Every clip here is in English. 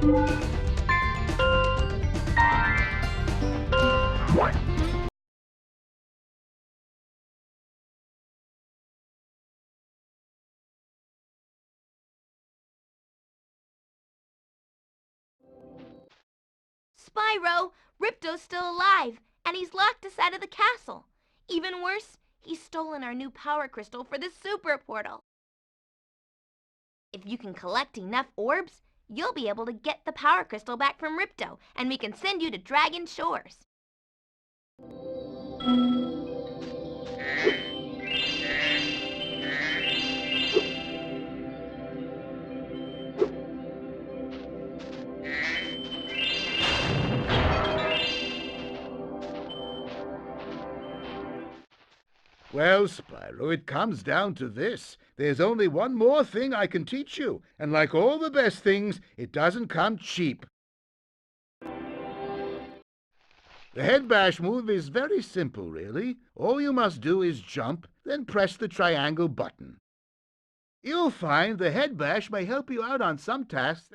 Spyro, Ripto's still alive, and he's locked us out of the castle. Even worse, he's stolen our new power crystal for the super portal. If you can collect enough orbs, you'll be able to get the power crystal back from Ripto, and we can send you to Dragon Shores. Well, Spyro, it comes down to this. There's only one more thing I can teach you, and like all the best things, it doesn't come cheap. The head bash move is very simple, really. All you must do is jump, then press the triangle button. You'll find the head bash may help you out on some tasks.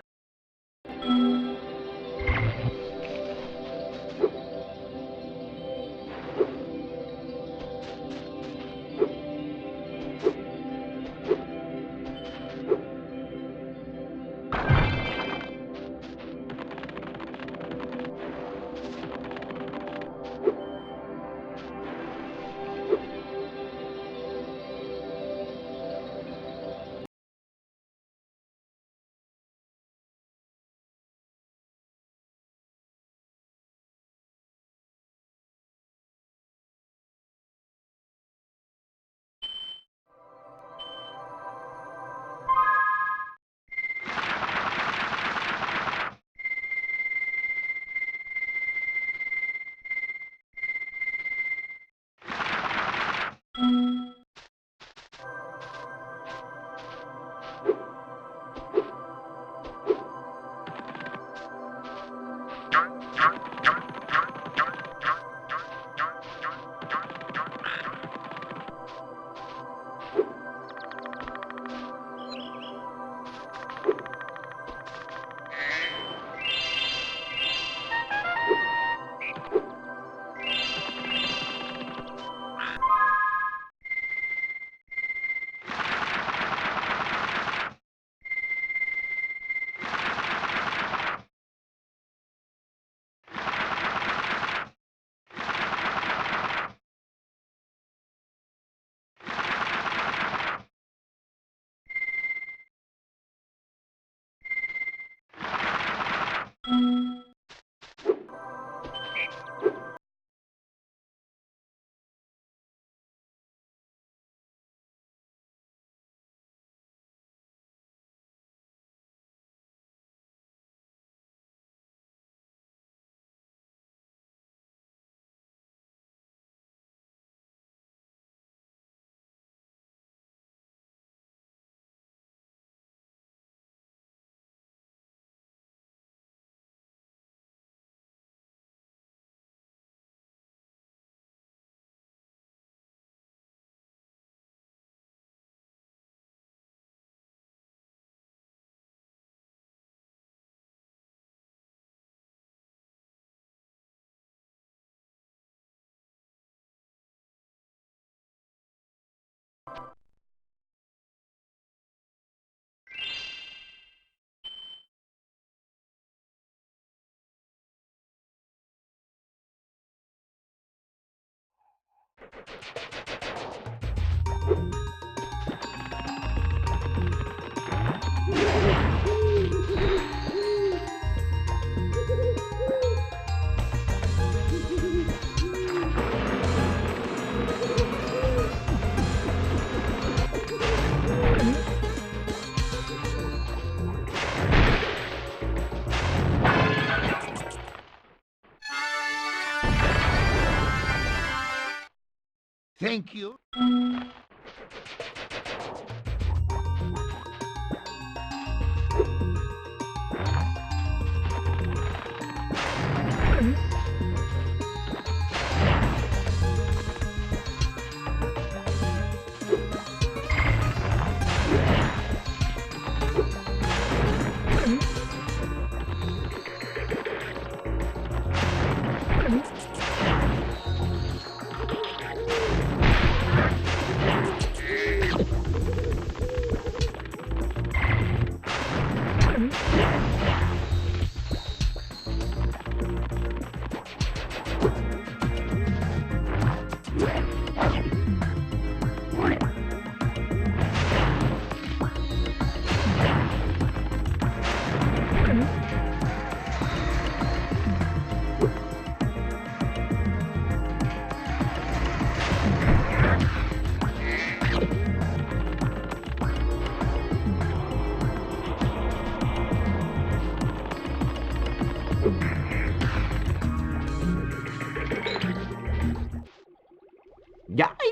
Thank you.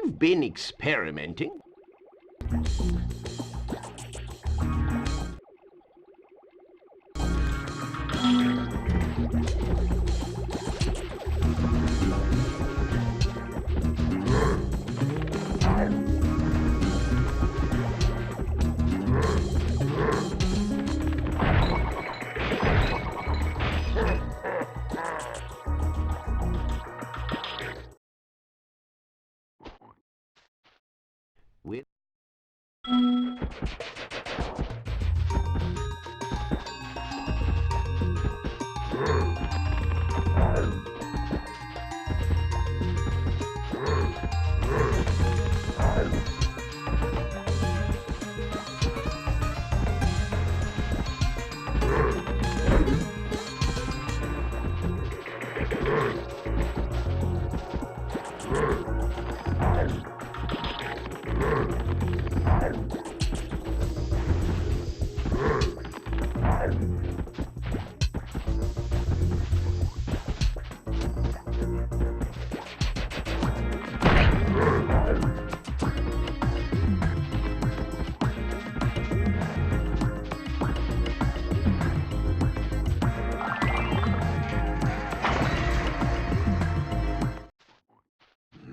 I've been experimenting. With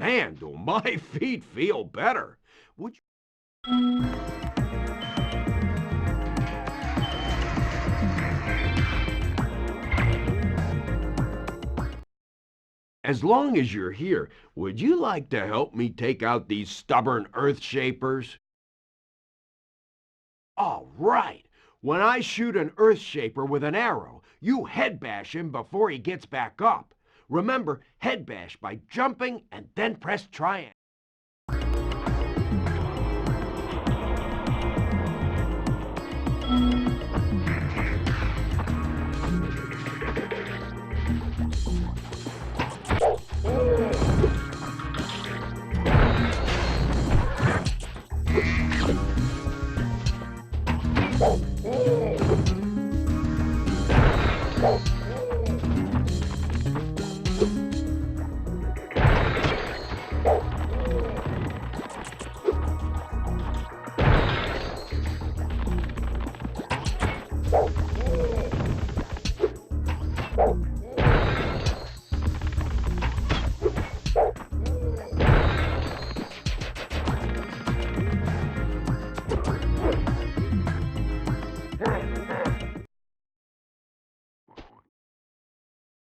man, do my feet feel better. Would you... As long as you're here, would you like to help me take out these stubborn earth shapers? All right. When I shoot an earth shaper with an arrow, you head bash him before he gets back up. Remember, head bash by jumping and then press triangle.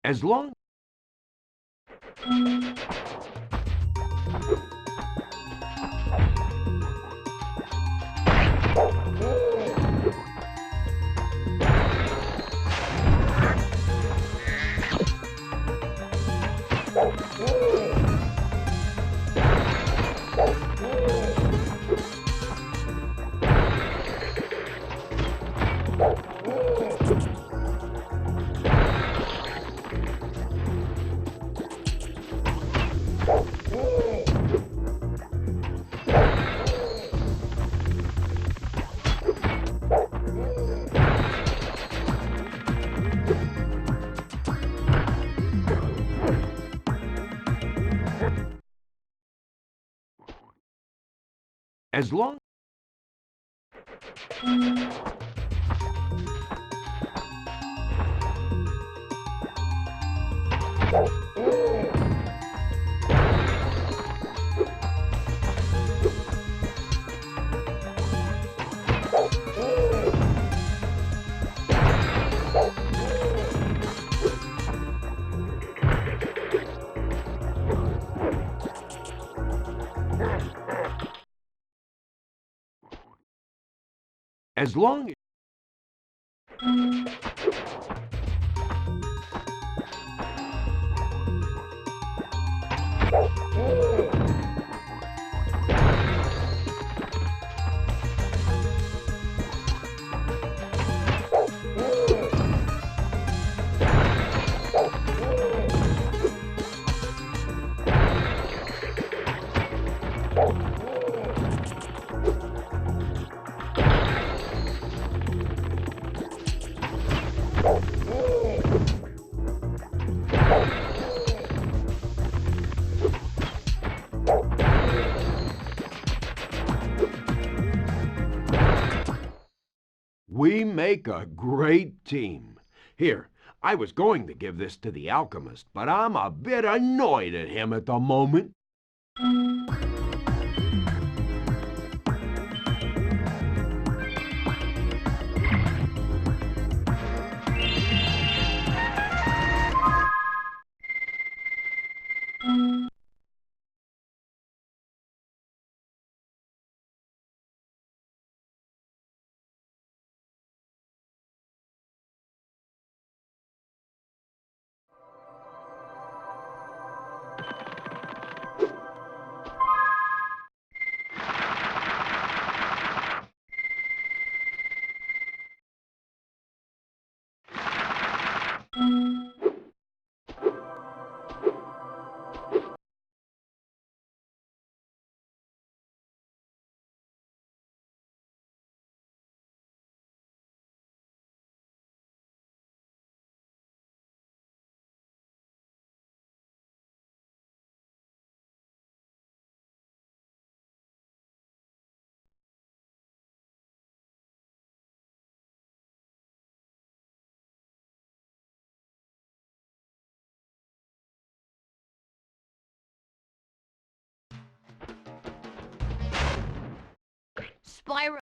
As long As long as long We make a great team. Here, I was going to give this to the alchemist, but I'm a bit annoyed at him at the moment. Spyro.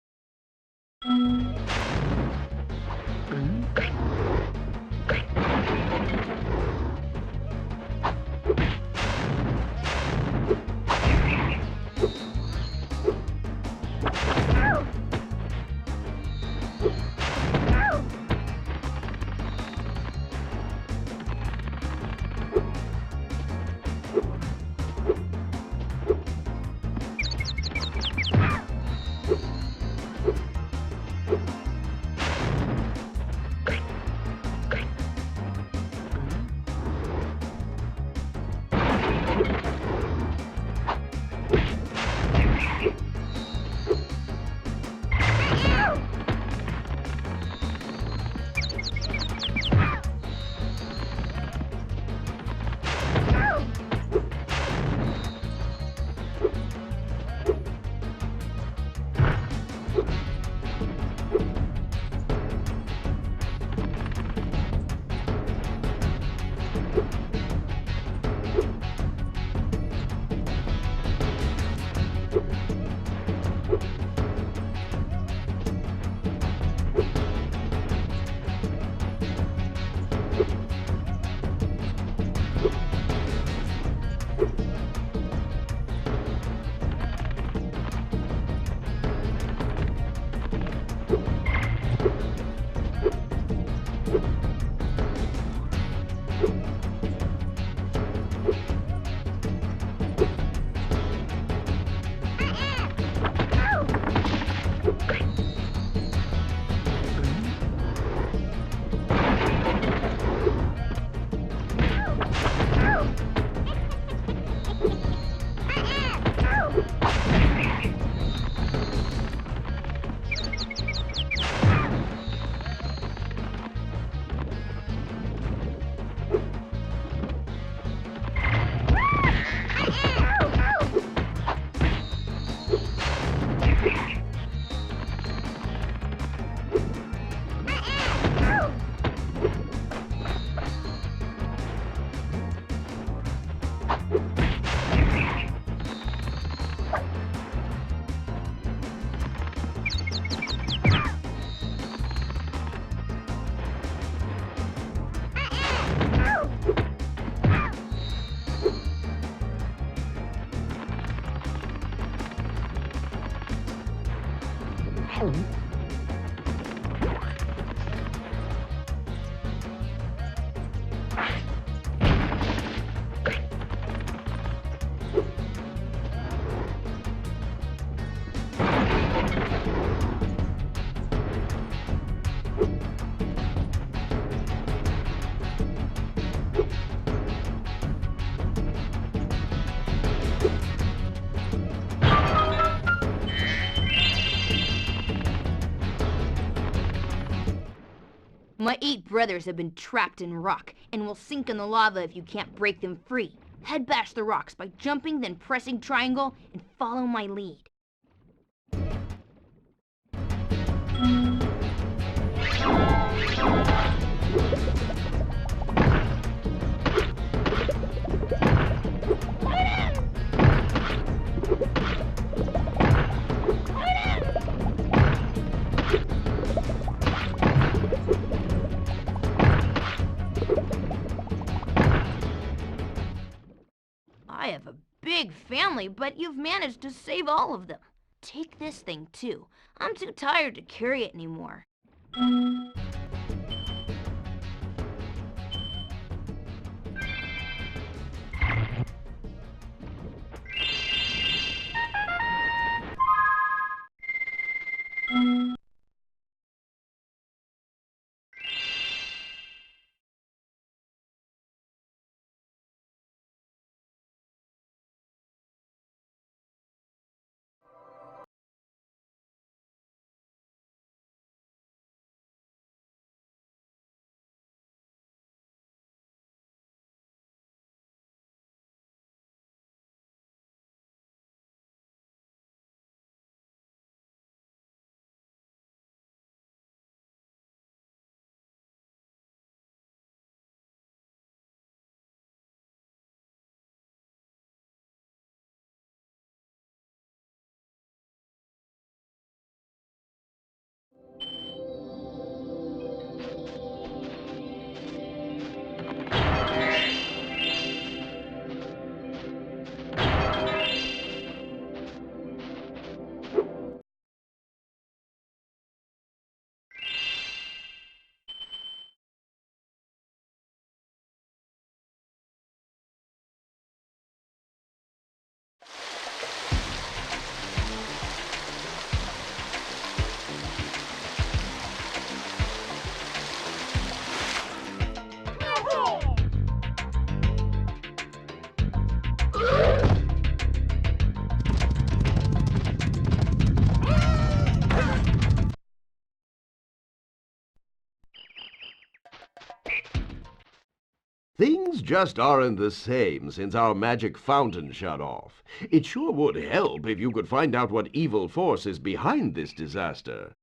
brothers have been trapped in rock and will sink in the lava if you can't break them free. Head bash the rocks by jumping, then pressing triangle, and follow my lead. I have a big family, but you've managed to save all of them. Take this thing, too. I'm too tired to carry it anymore. Things just aren't the same since our magic fountain shut off. It sure would help if you could find out what evil force is behind this disaster.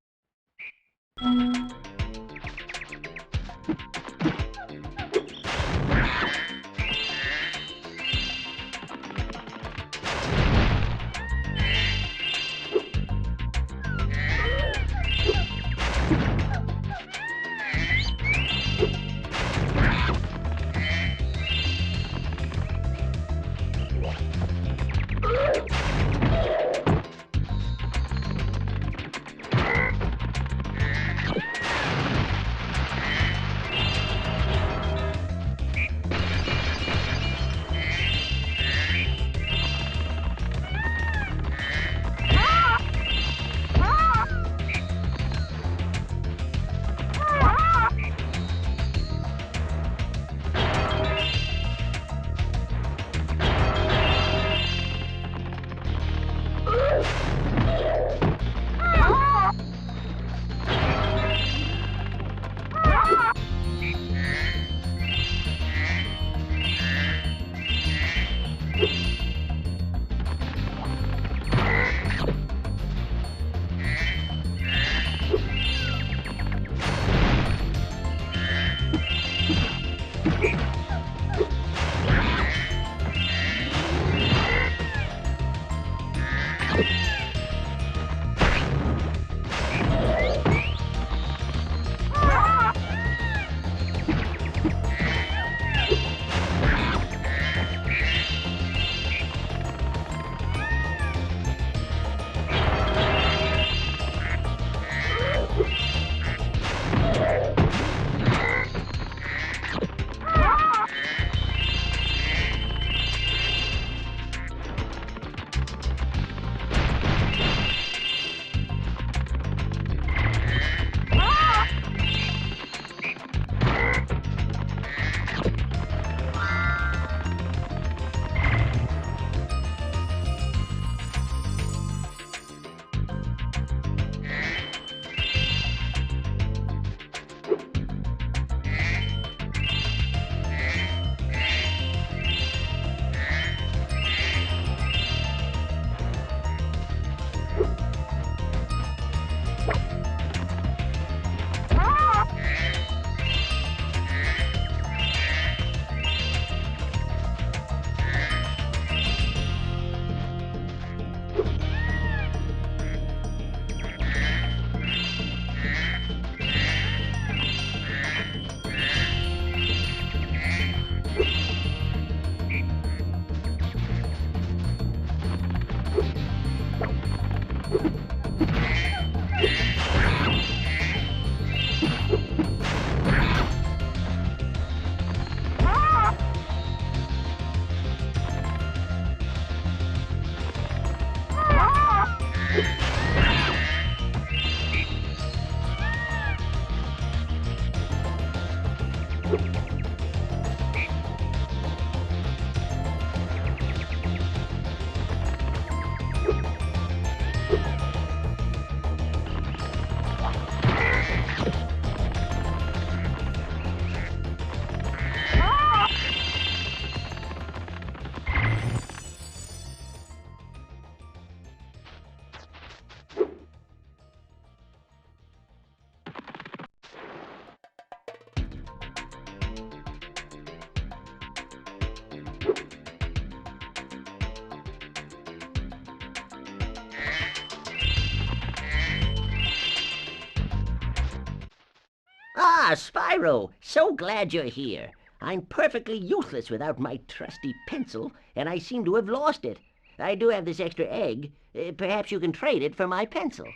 Spyro, so glad you're here. I'm perfectly useless without my trusty pencil, and I seem to have lost it. I do have this extra egg. Perhaps you can trade it for my pencil.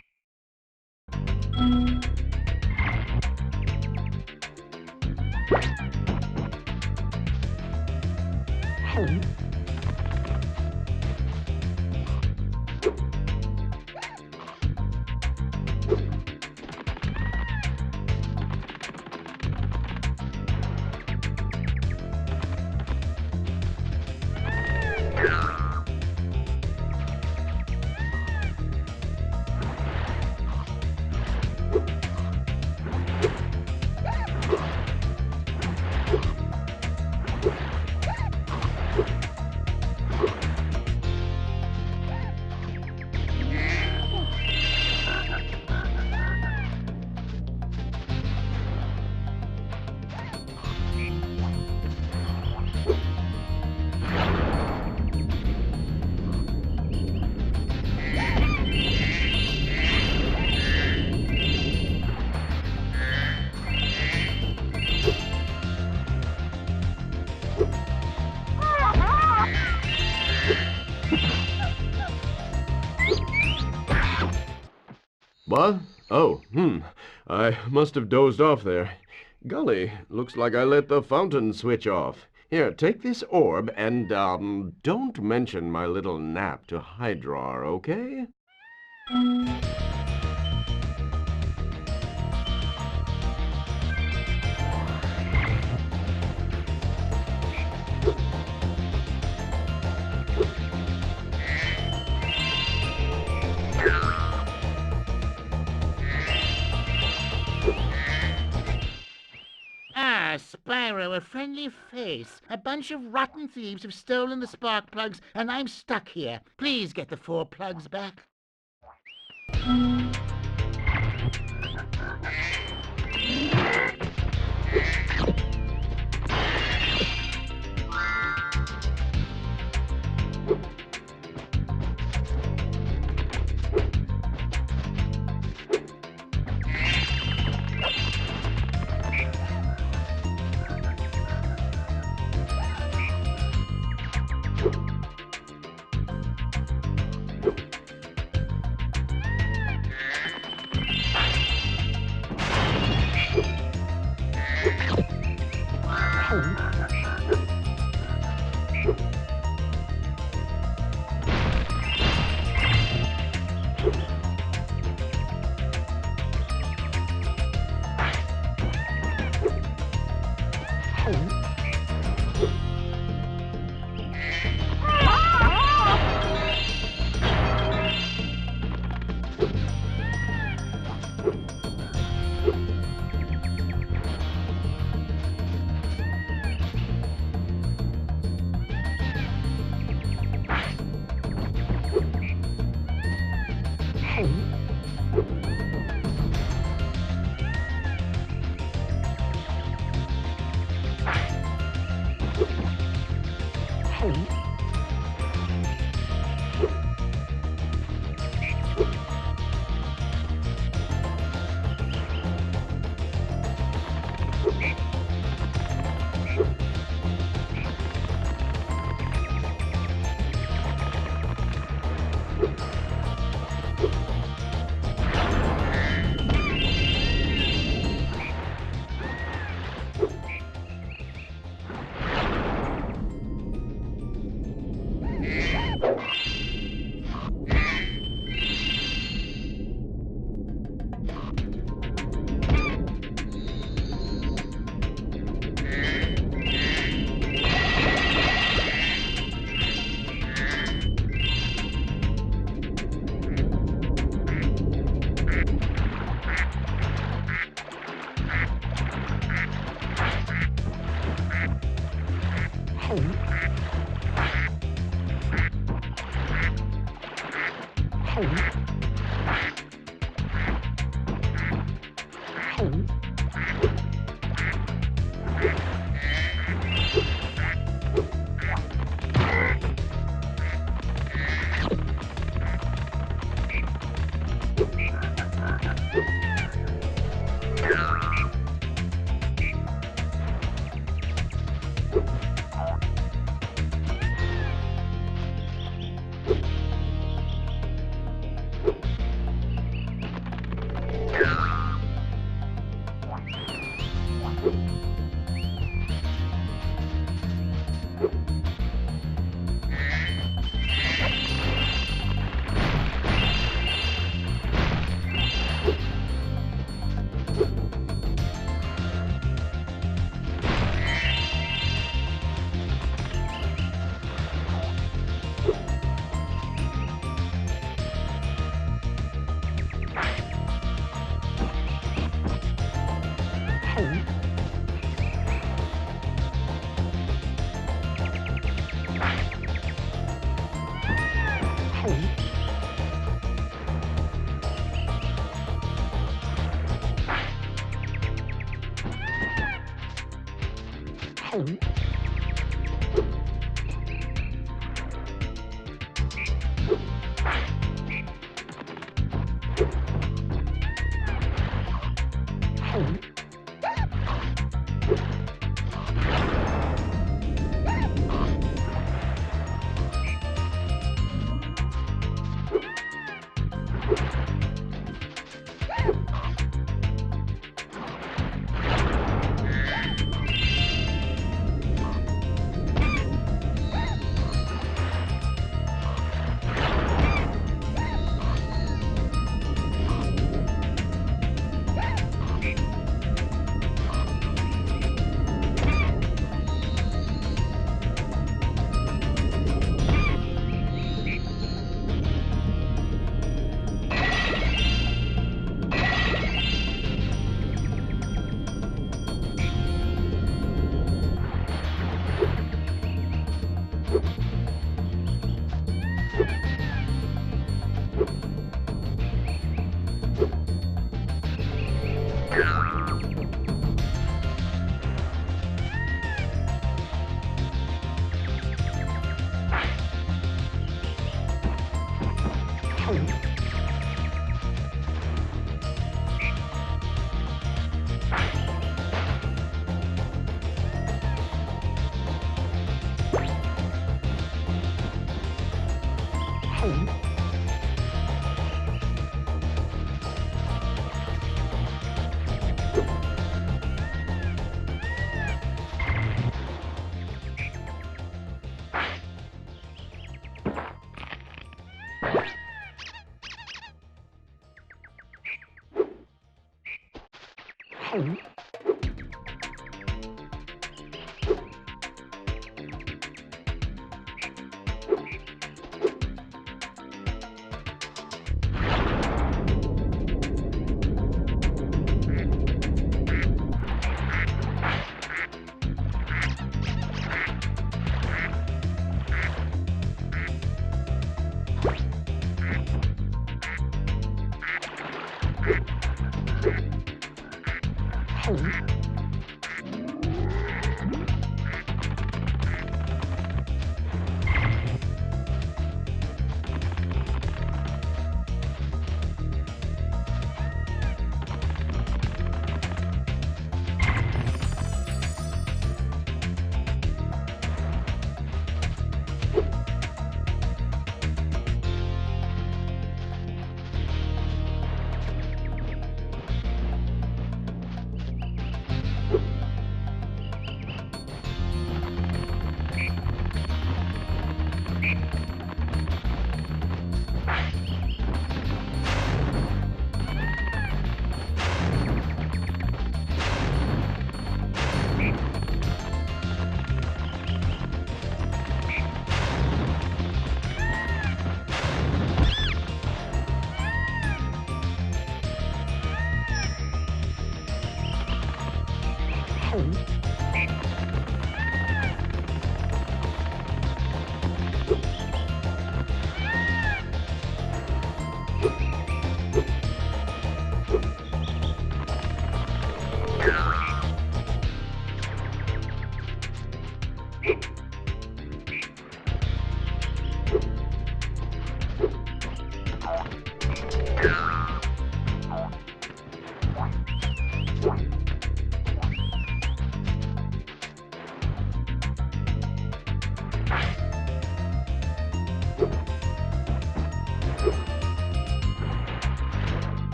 What? Oh, I must have dozed off there. Golly, looks like I let the fountain switch off. Here, take this orb and, don't mention my little nap to Hydrar, okay? Ah, Spyro, a friendly face. A bunch of rotten thieves have stolen the spark plugs, and I'm stuck here. Please get the 4 plugs back.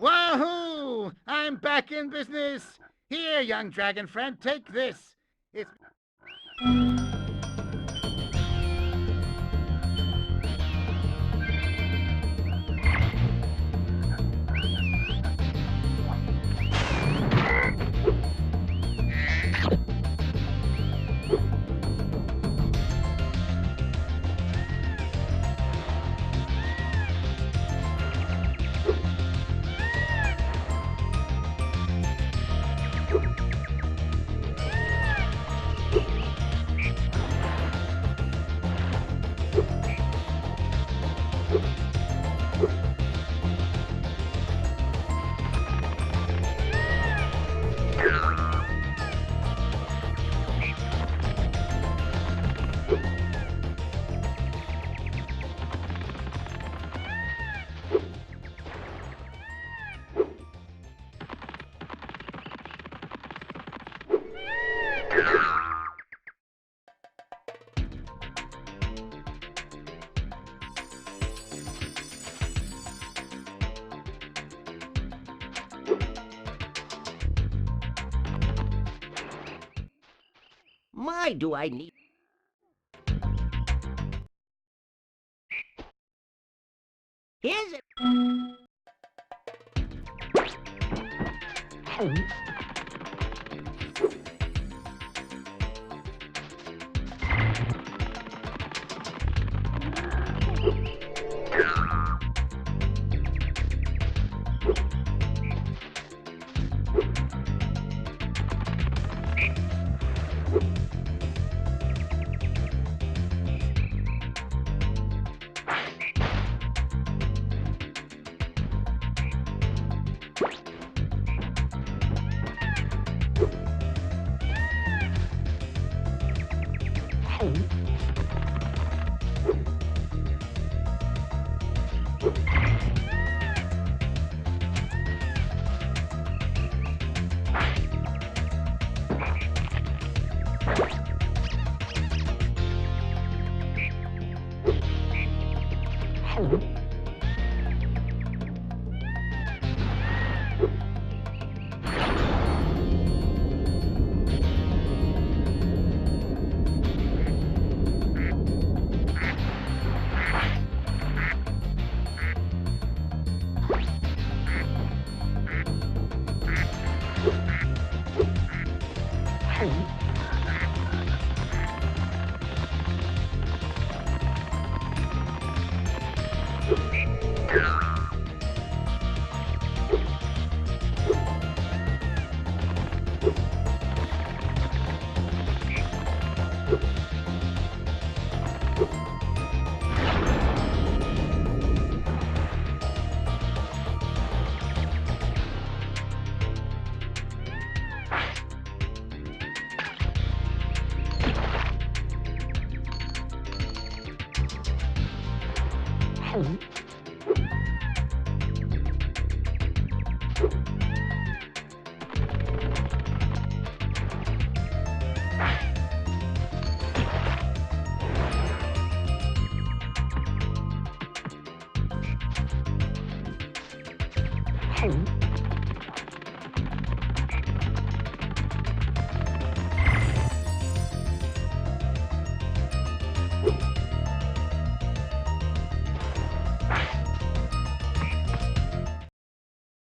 Wahoo! I'm back in business. Here, young dragon friend, take this. It's... My, do I need... Here's it.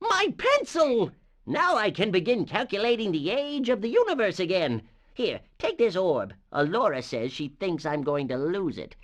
My pencil! Now I can begin calculating the age of the universe again. Here, take this orb. Alora says she thinks I'm going to lose it.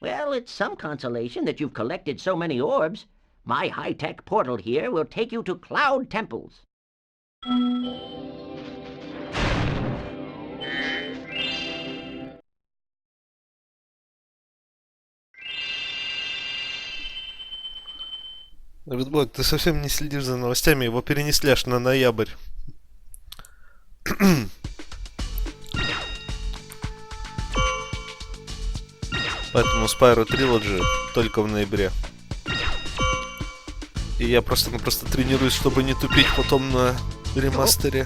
Well, it's some consolation that you've collected so many orbs. My high-tech portal here will take you to Cloud Temples. Редблок, ты совсем не следишь за новостями, его перенесли аж на ноябрь. Поэтому Spyro Trilogy только в ноябре. И я просто-напросто тренируюсь, чтобы не тупить потом на ремастере.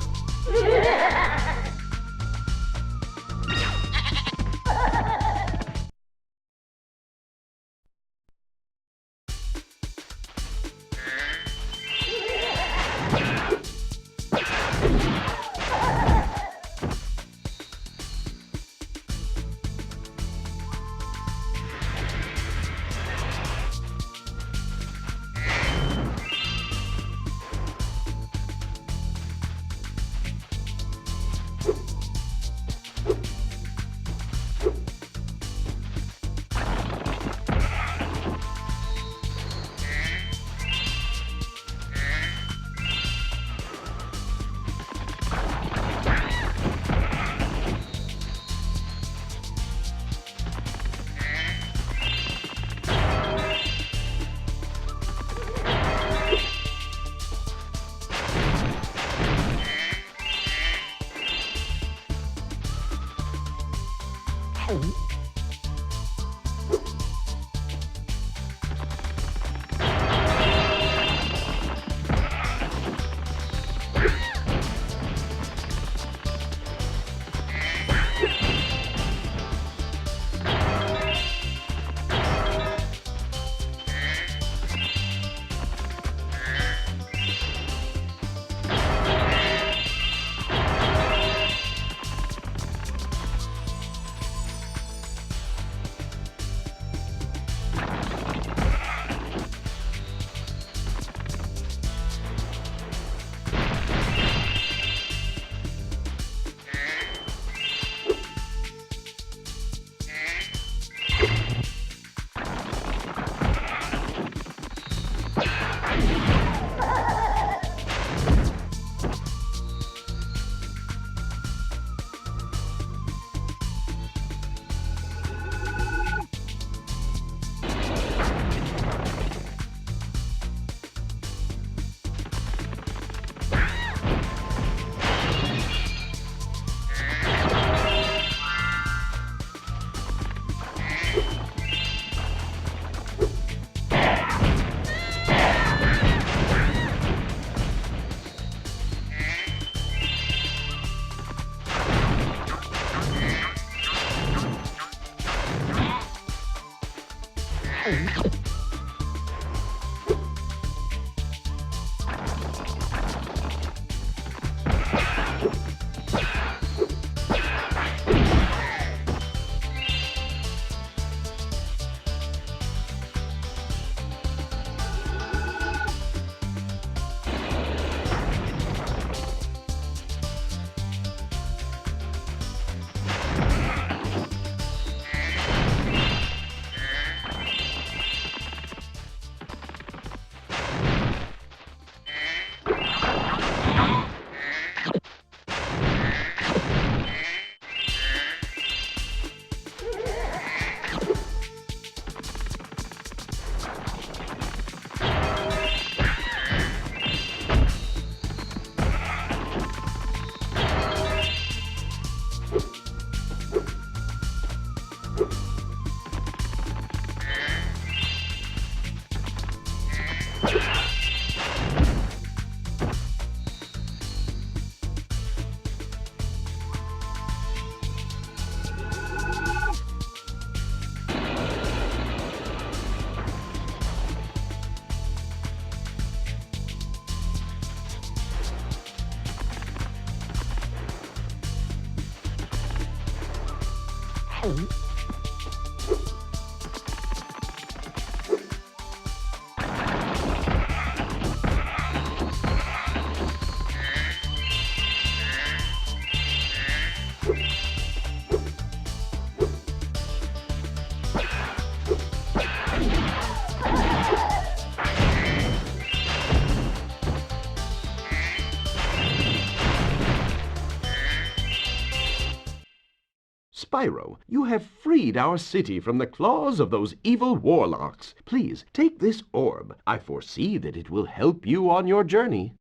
Spyro, you have freed our city from the claws of those evil warlocks. Please, take this orb. I foresee that it will help you on your journey.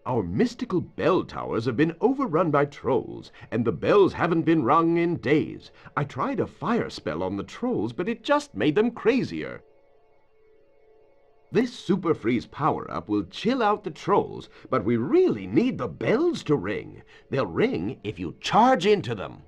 Our mystical bell towers have been overrun by trolls, and the bells haven't been rung in days. I tried a fire spell on the trolls, but it just made them crazier. This Super Freeze power-up will chill out the trolls, but we really need the bells to ring. They'll ring if you charge into them.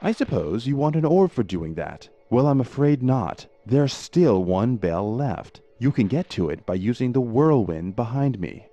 I suppose you want an orb for doing that. Well, I'm afraid not. There's still one bell left. You can get to it by using the whirlwind behind me.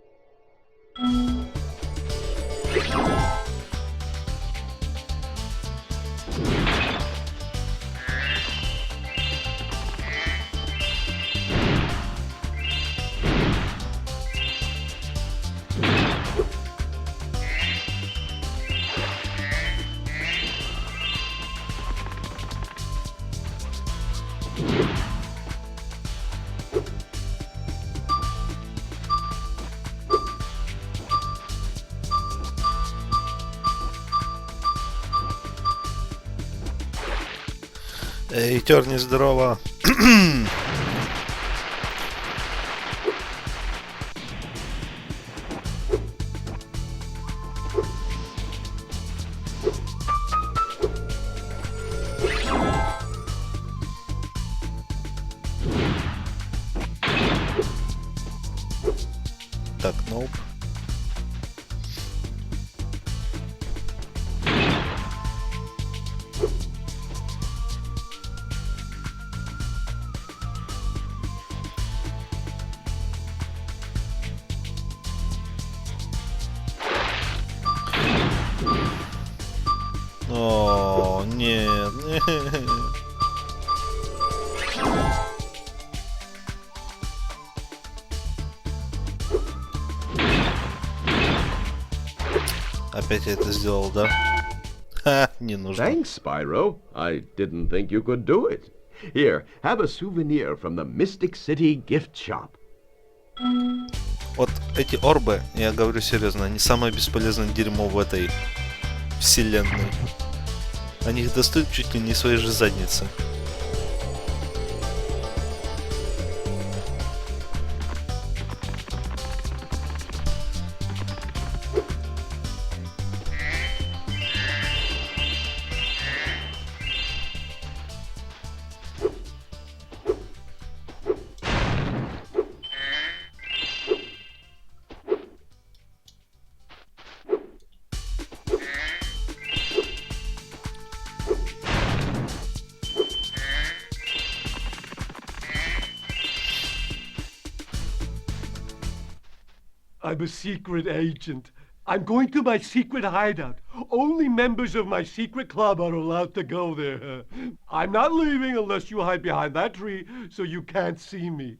Эй, Терни, здорово. О, нет, нет. Опять я это сделал, да? Ха, не нужно. Thanks, Spyro. I didn't think you could do it. Here, have a souvenir from the Mystic City gift shop. Вот эти орбы, я говорю серьезно, они самое бесполезное дерьмо в этой вселенной. Они их достают чуть ли не своей же задницы. I'm a secret agent. I'm going to my secret hideout. Only members of my secret club are allowed to go there. I'm not leaving unless you hide behind that tree so you can't see me.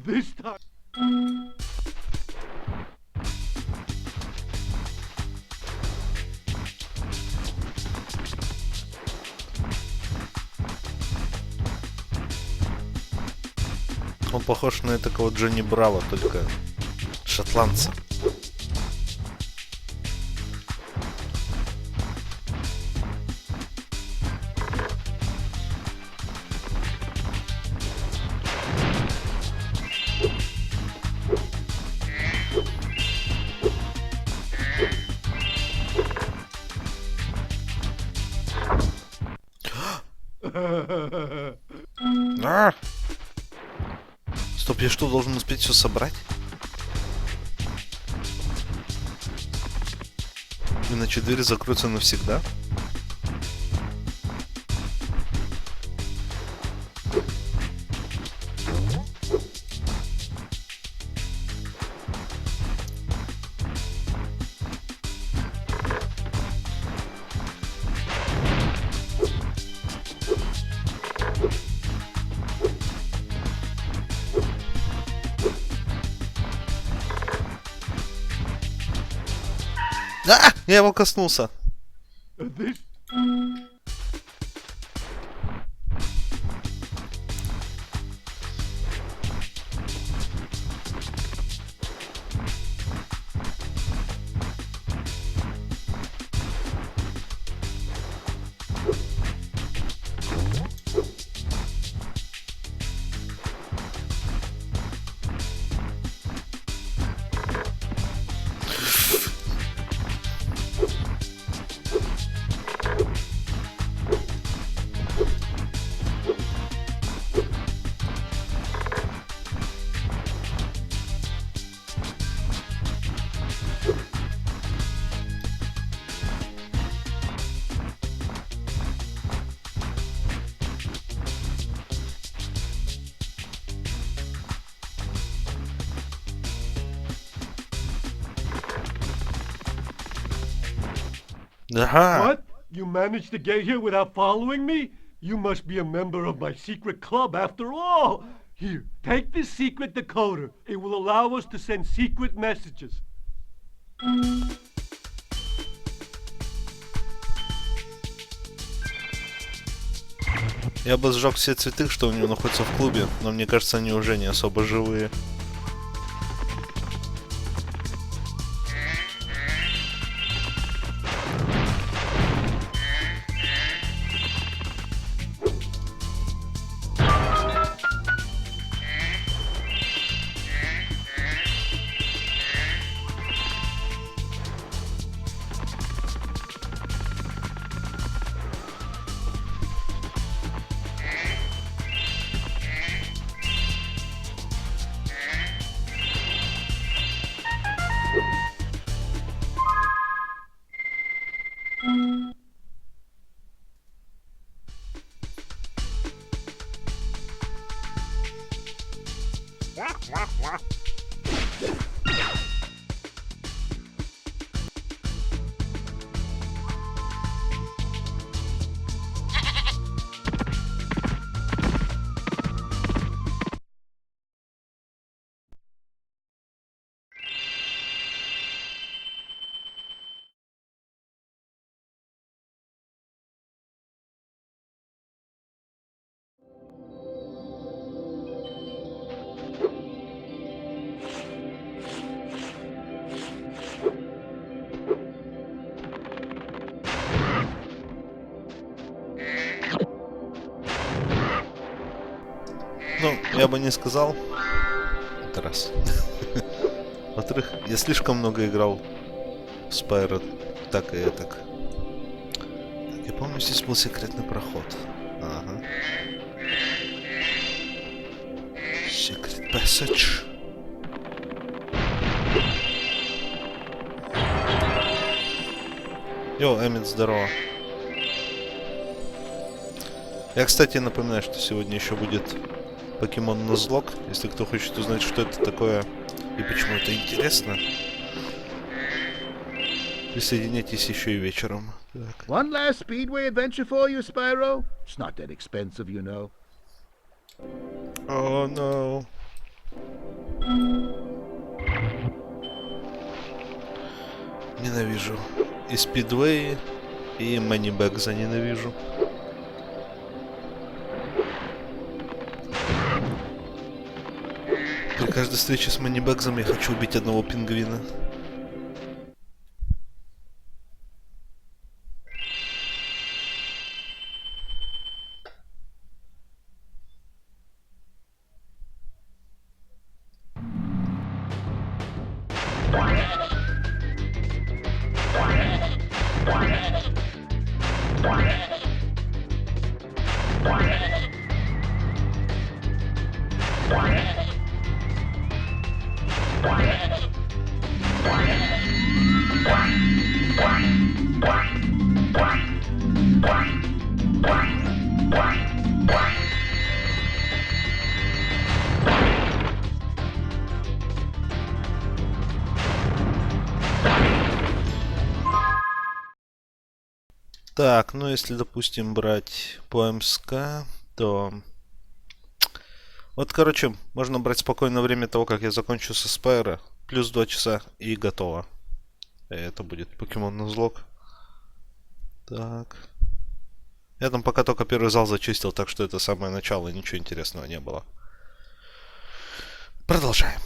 This time... Он похож на такого Джонни Браво, только шотландца. А! Стоп, я что, должен успеть все собрать? Иначе двери закроются навсегда? А! Я его коснулся. This... Ага. What? You managed to get here without following me? You must be a member of my secret club after all. Here, take this secret decoder. It will allow us to send secret messages. Я бы сжег все цветы, что у него находятся в клубе, но мне кажется, они уже не особо живые. Ну, я бы не сказал. Это раз. Во-вторых, я слишком много играл в Spyro, так и так. Я помню, здесь был секретный проход. Ага. Secret passage. Йо, Эммит, здорово. Я, кстати, напоминаю, что сегодня еще будет Покемон Нузлок. Если кто хочет узнать, что это такое и почему это интересно, присоединяйтесь еще и вечером. Так. One last Speedway adventure for you, Spyro? It's not that expensive, you know. Oh no. Ненавижу и спидвей, и манибэкза ненавижу. При каждой встрече с манибэкзом я хочу убить одного пингвина. Так, ну если, допустим, брать по МСК, то... Вот, короче, можно брать спокойно время того, как я закончу со Spyro. Плюс 2 часа и готово. И это будет Покемон Нузлок. Так. Я там пока только первый зал зачистил, так что это самое начало, ничего интересного не было. Продолжаем.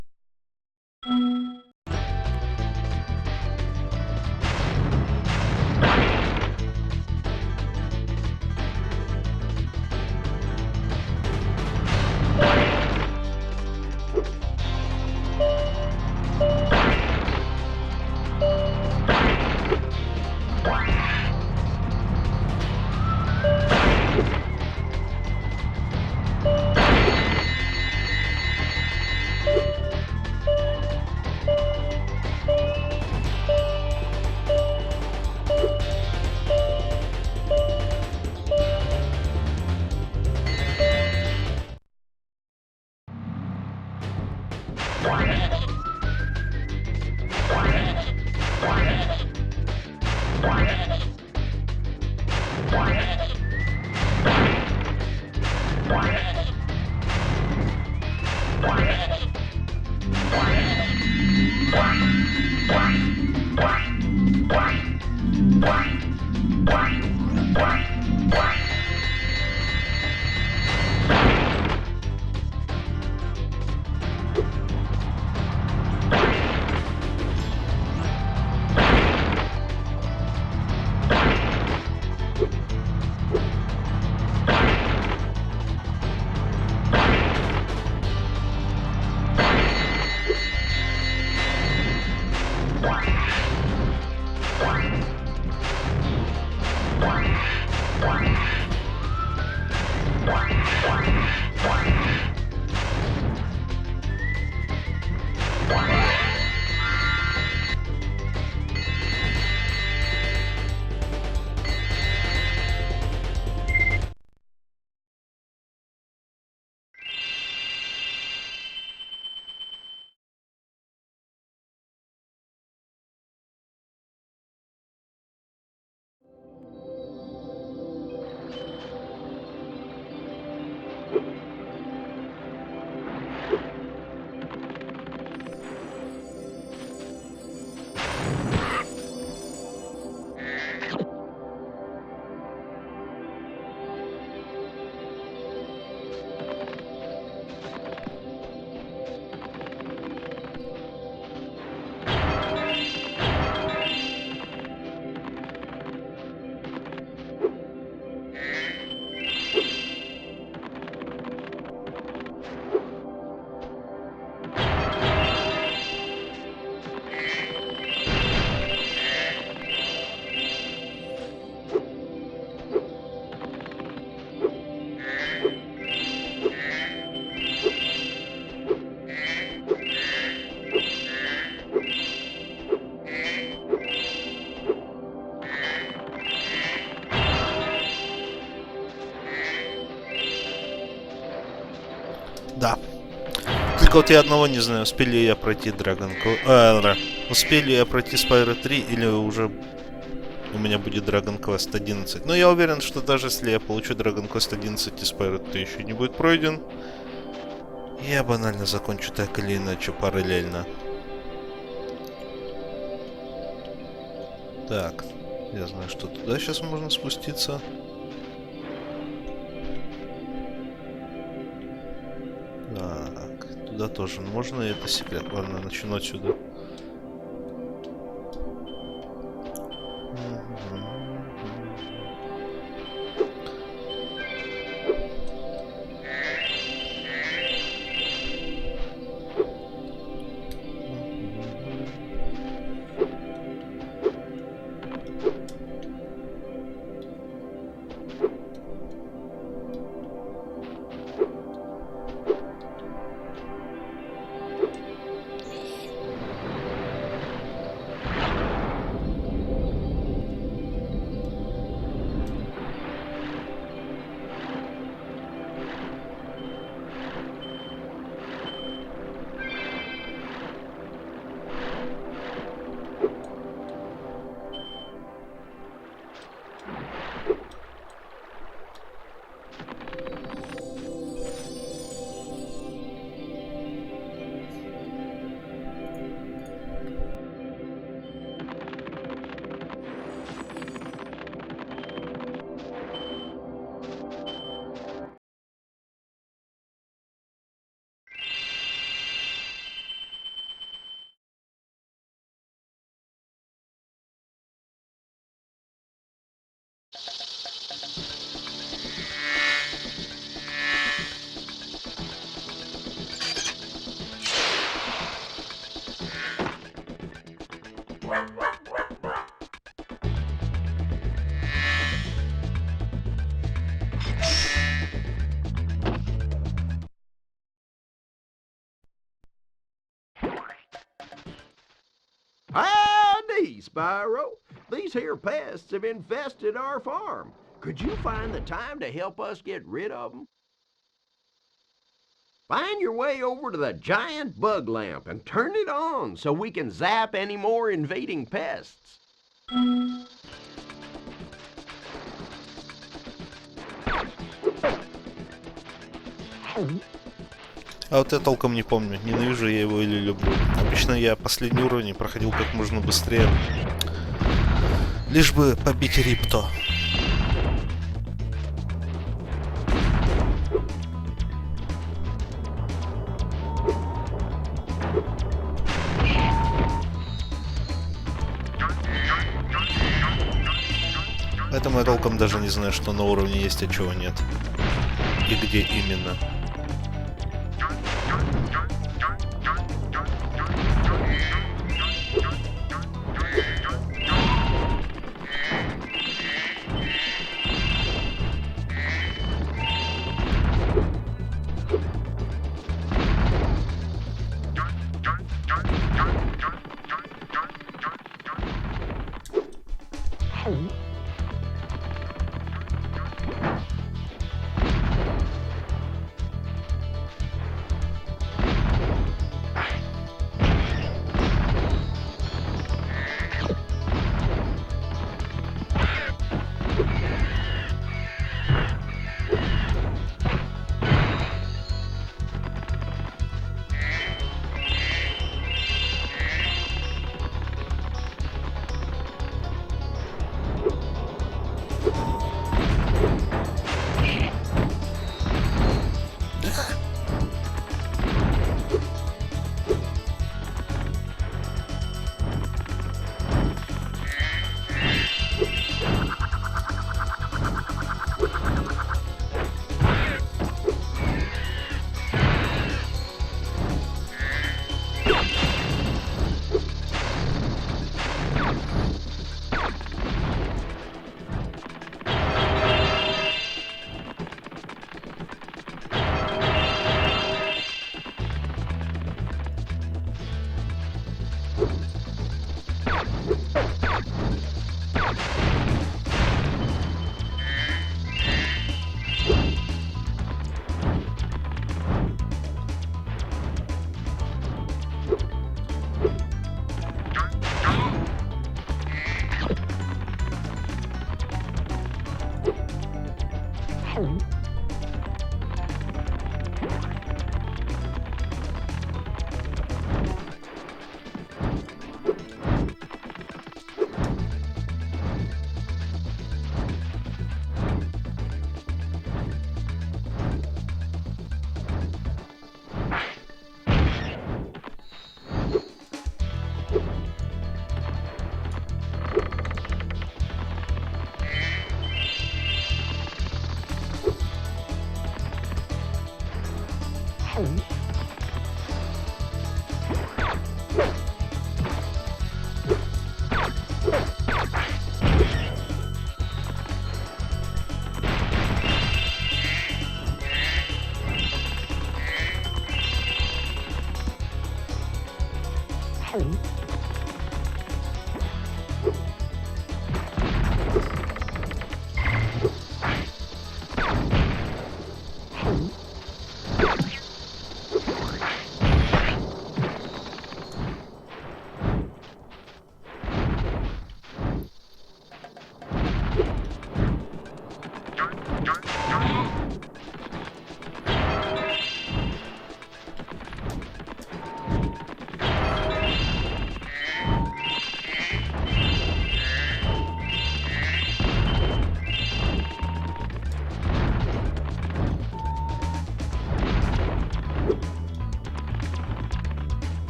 Да. Только вот я одного не знаю, успели я пройти успели я пройти Spyro 3 или уже у меня будет Dragon Quest 11. Но я уверен, что даже если я получу Dragon Quest 11 и Spyro 3 еще не будет пройден, я банально закончу так или иначе параллельно. Так, я знаю, что туда сейчас можно спуститься. Так, туда тоже можно, и это секрет. Ладно, начну отсюда. Howdy, Spyro. These here pests have infested our farm. Could you find the time to help us get rid of them? Find your way over to the giant bug lamp and turn it on so we can zap any more invading pests. А вот я толком не помню, ненавижу я его или люблю. Обычно я последний уровень проходил как можно быстрее. Лишь бы побить Рипто. Поэтому я толком даже не знаю, что на уровне есть, а чего нет. И где именно.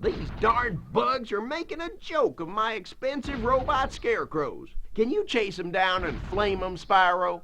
These darn bugs are making a joke of my expensive robot scarecrows. Can you chase them down and flame them, Spyro?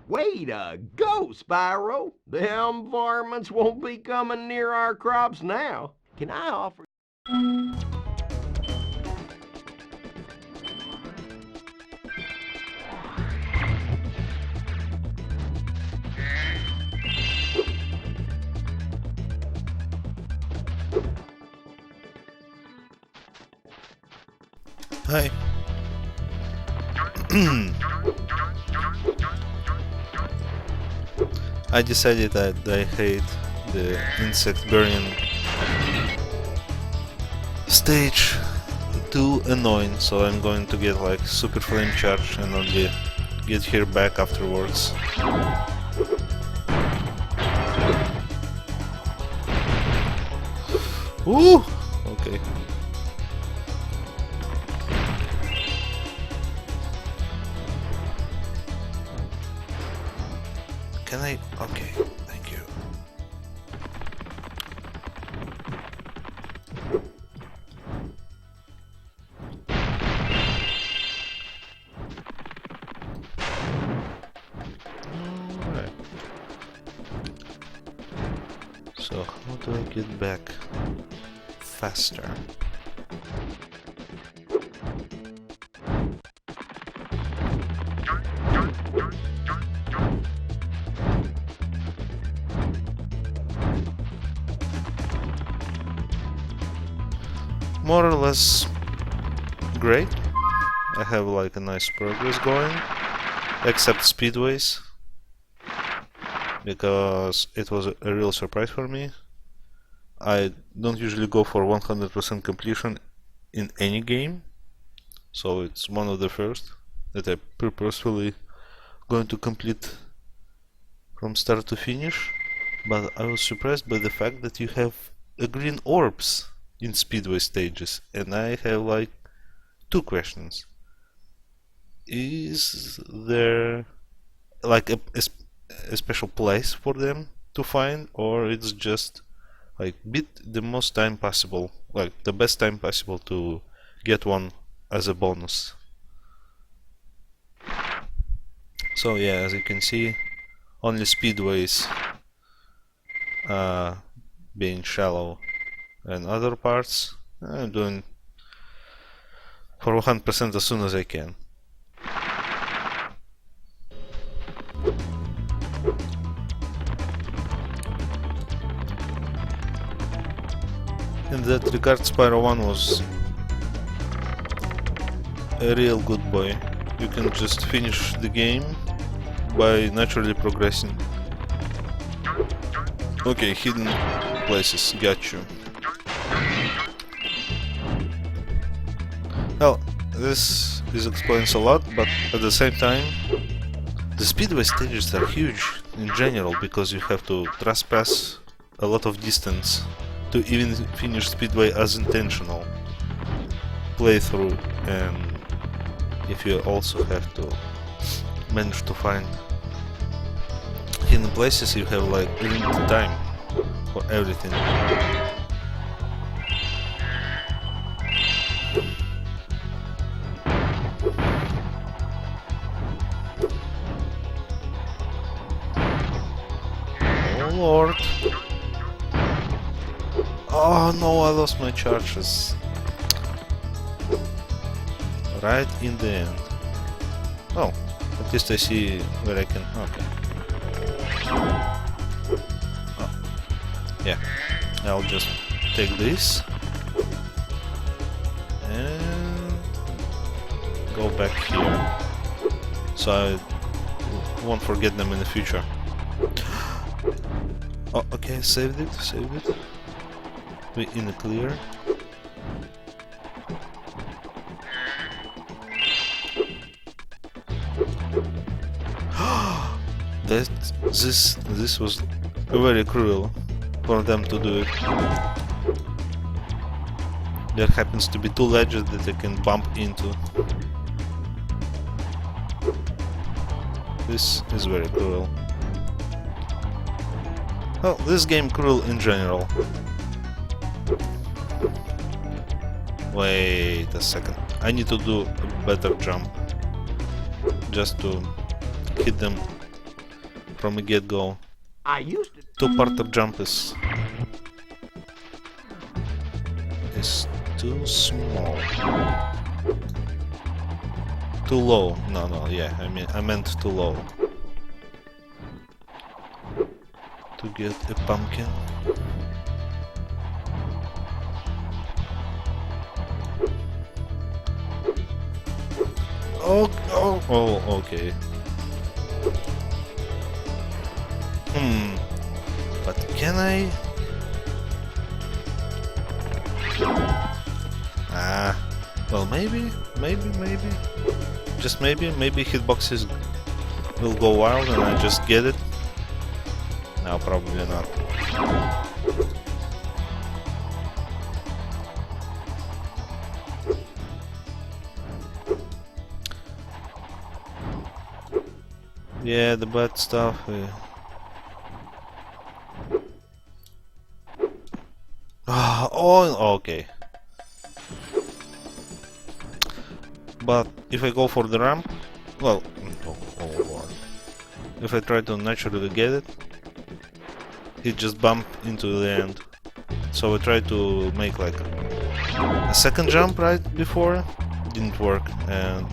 Way to go, Spyro. Them varmints won't be coming near our crops now. Can I offer... Hi. I decided that I hate the insect burning stage, too annoying, so I'm going to get like super flame charge and only get here back afterwards. Ooh! Okay. Can I? Okay, thank you. Alright. So, how do I get back faster? More or less great. I have like a nice progress going, except speedways, because it was a real surprise for me. I don't usually go for 100% completion in any game, so it's one of the first that I purposefully going to complete from start to finish. But I was surprised by the fact that you have green orbs in speedway stages, and I have like two questions. Is there like a special place for them to find, or it's just like beat the most time possible, like the best time possible to get one as a bonus? So yeah, as you can see, only speedways being shallow, and other parts I'm doing for 100% as soon as I can. In that regard, Spyro 1 was a real good boy. You can just finish the game by naturally progressing. Okay, hidden places, got you. Well, this explains a lot, but at the same time, the speedway stages are huge in general, because you have to trespass a lot of distance to even finish speedway as intentional playthrough, and if you also have to manage to find hidden places, you have like limited time for everything. Oh lord. Oh no, I lost my charges. Right in the end. Oh, at least I see where I can... Okay. Oh. Yeah, I'll just take this and go back here, so I won't forget them in the future. Oh, okay, saved it. We're in the clear. This was very cruel for them to do it. There happens to be two ledges that I can bump into. This is very cruel. Well, this game cruel in general. Wait a second. I need to do a better jump just to hit them from the get-go. I used to. Two-parter jump is too small. Too low. No, yeah, I meant too low. To get a pumpkin. Oh, okay. But can I? Well, maybe. Just maybe hitboxes will go wild and I just get it. No, probably not. Yeah, the bad stuff. Oh, okay. But if I go for the ramp, well, if I try to naturally get it, it just bump into the end. So I tried to make like a second jump right before, didn't work, and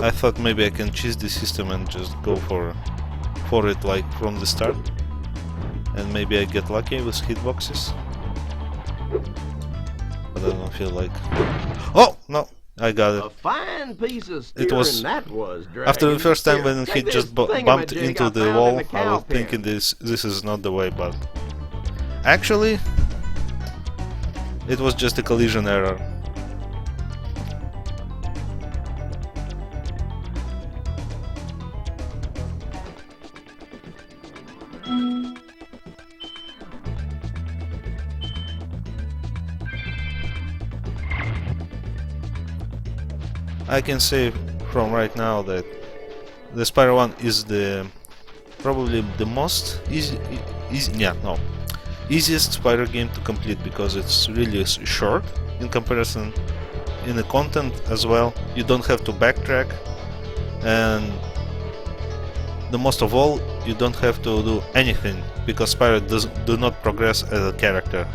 I thought maybe I can cheese the system and just go for it like from the start, and maybe I get lucky with hitboxes. But I don't feel like. Oh no, I got it. A fine piece of It was that was, after the first time when Take he just this bumped thingamajig into I the found wall. in the I cow was thinking pen. this is not the way, but actually it was just a collision error. I can say from right now that the Spyro 1 is probably the most easiest Spyro game to complete, because it's really short in comparison in the content as well. You don't have to backtrack, and the most of all, you don't have to do anything because Spyro do not progress as a character.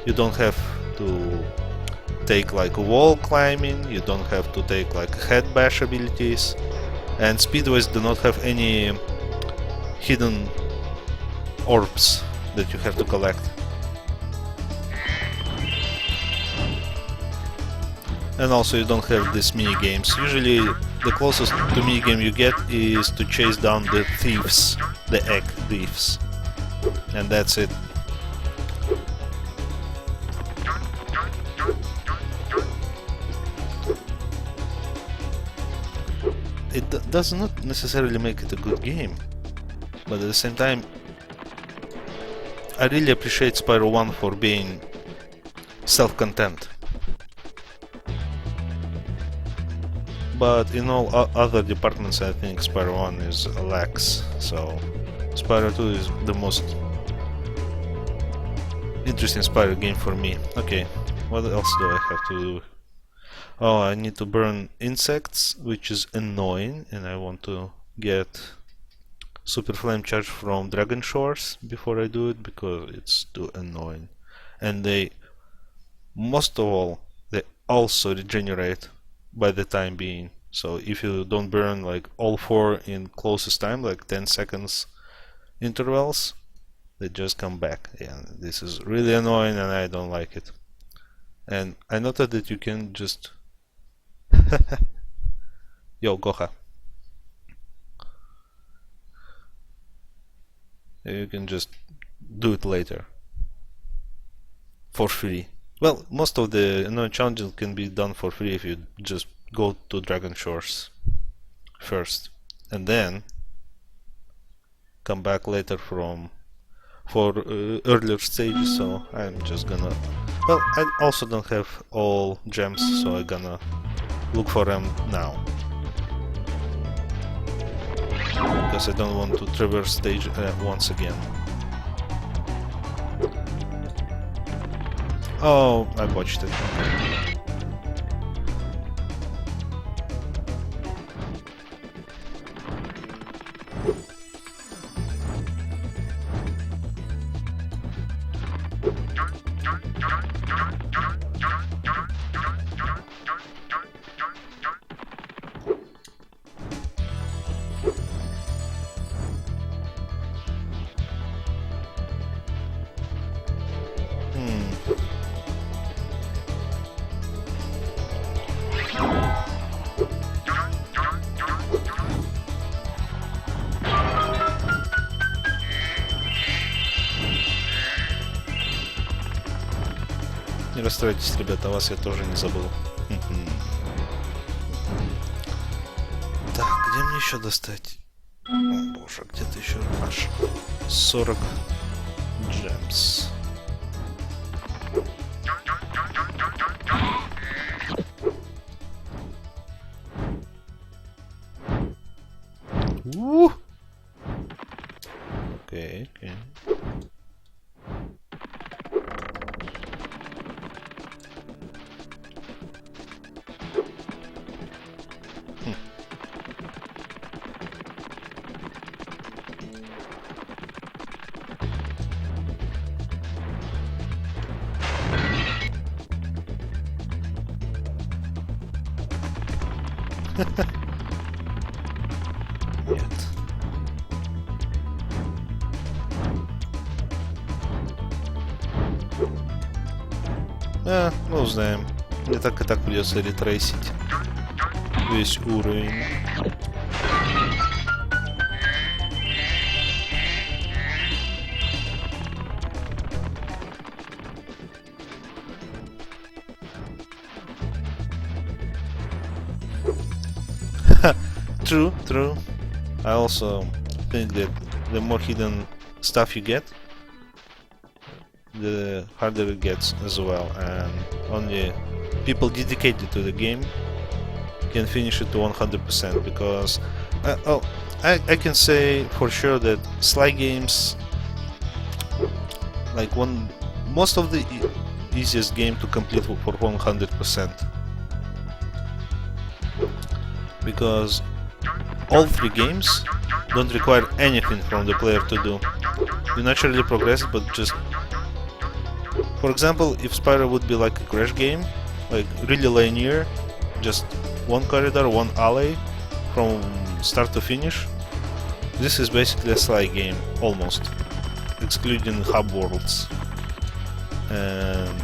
You don't have to take like wall climbing, you don't have to take like head bash abilities, and speedways do not have any hidden orbs that you have to collect. And also you don't have these mini games. Usually the closest to mini game you get is to chase down the thieves, the egg thieves, and that's it. It does not necessarily make it a good game, but at the same time, I really appreciate Spyro 1 for being self-content. But in all other departments, I think Spyro 1 is lax, so Spyro 2 is the most interesting Spyro game for me. Okay, what else do I have to do? Oh, I need to burn insects, which is annoying, and I want to get Super Flame Charge from Dragon Shores before I do it, because it's too annoying. And they, most of all, they also regenerate by the time being. So if you don't burn like all 4 in closest time, like 10 seconds intervals, they just come back. Yeah, this is really annoying and I don't like it. And I noted that you can just Yo, Goha. You can just do it later. For free. Well, most of the annoying challenges can be done for free if you just go to Dragon Shores first. And then come back later for earlier stages, so I'm just gonna... Well, I also don't have all gems, so I'm gonna look for them now. Because I don't want to traverse stage once again. Oh, I botched it. расстройтесь, ребята, о вас я тоже не забыл. Так, где мне еще достать? О боже, где-то еще аж 40 джемс. Окей, окей. Нет. Мы узнаем. Мне так и так придется ретрейсить весь уровень. True, true. I also think that the more hidden stuff you get, the harder it gets as well, and only people dedicated to the game can finish it to 100%, because I can say for sure that Sly games, like most of the easiest game to complete for 100%, because all three games don't require anything from the player to do. You naturally progress, but just, for example, if Spyro would be like a Crash game, like really linear, just one corridor, one alley from start to finish, this is basically a Sly game, almost, excluding hub worlds. And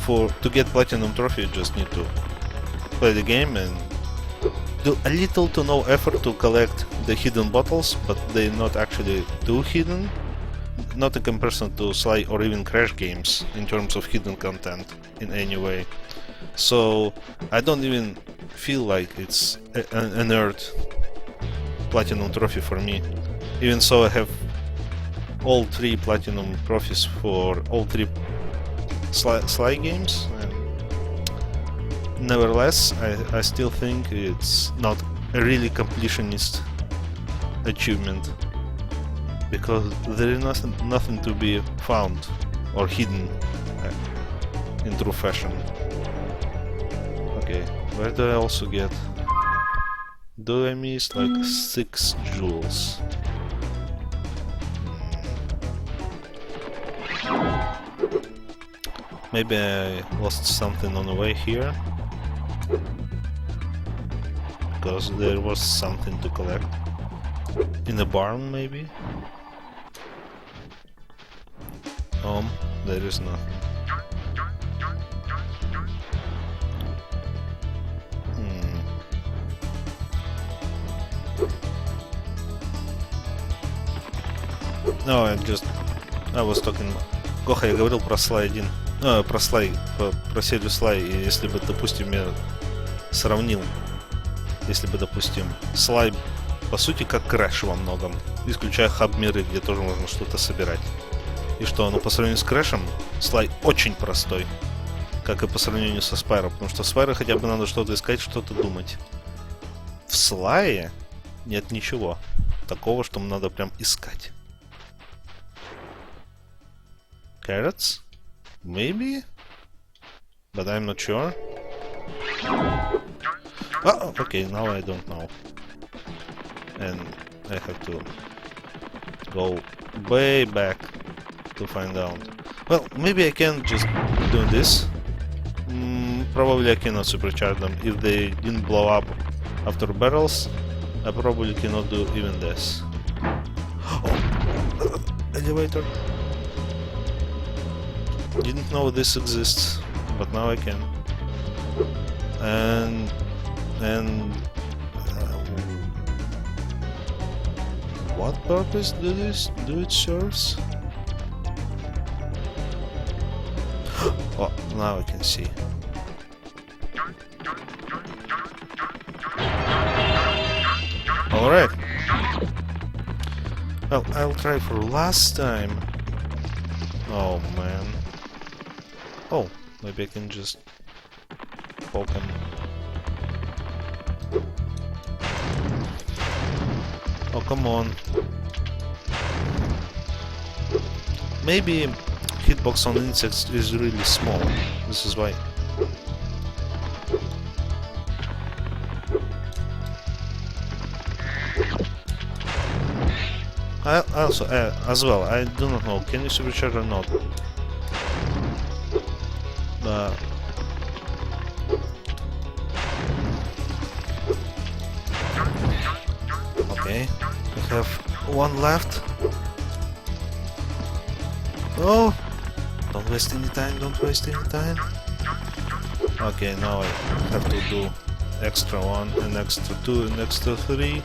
to get Platinum Trophy, you just need to play the game and do a little to no effort to collect the hidden bottles, but they're not actually too hidden. Not in comparison to Sly or even Crash games in terms of hidden content in any way. So I don't even feel like it's an earned Platinum Trophy for me. Even so, I have all 3 Platinum Trophies for all 3 Sly games. Nevertheless, I still think it's not a really completionist achievement, because there is nothing to be found or hidden in true fashion. Okay, where do I also get? Do I miss like 6 jewels? Maybe I lost something on the way here, because there was something to collect in the barn, maybe. There is nothing. No, I was talking. Гоха, я говорил про Sly 1. Про Sly, про серию Sly, и если бы, допустим, я сравнил, если бы, допустим, Sly по сути как Crash во многом, исключая хаб-миры, где тоже можно что-то собирать. И что, по сравнению с Crash, Sly очень простой, как и по сравнению со Spyro, потому что в Spyro хотя бы надо что-то искать, что-то думать. В Sly нет ничего такого, что надо прям искать. Carrots? Maybe? But I'm not sure. Oh, okay, now I don't know. And I have to go way back to find out. Well, maybe I can just do this. Probably I cannot supercharge them. If they didn't blow up after barrels, I probably cannot do even this. Oh! Elevator! Didn't know this exists, but now I can. And what purpose do it serves? Oh, Now I can see. Alright. Well, I'll try for last time. Oh man. Oh, maybe I can just poke him. Oh, come on. Maybe hitbox on insects is really small. This is why. I also, as well, I do not know, can you supercharge or not? Okay, we have one left. Oh! Don't waste any time, don't waste any time. Okay, now I have to do extra one, and extra two, and extra three.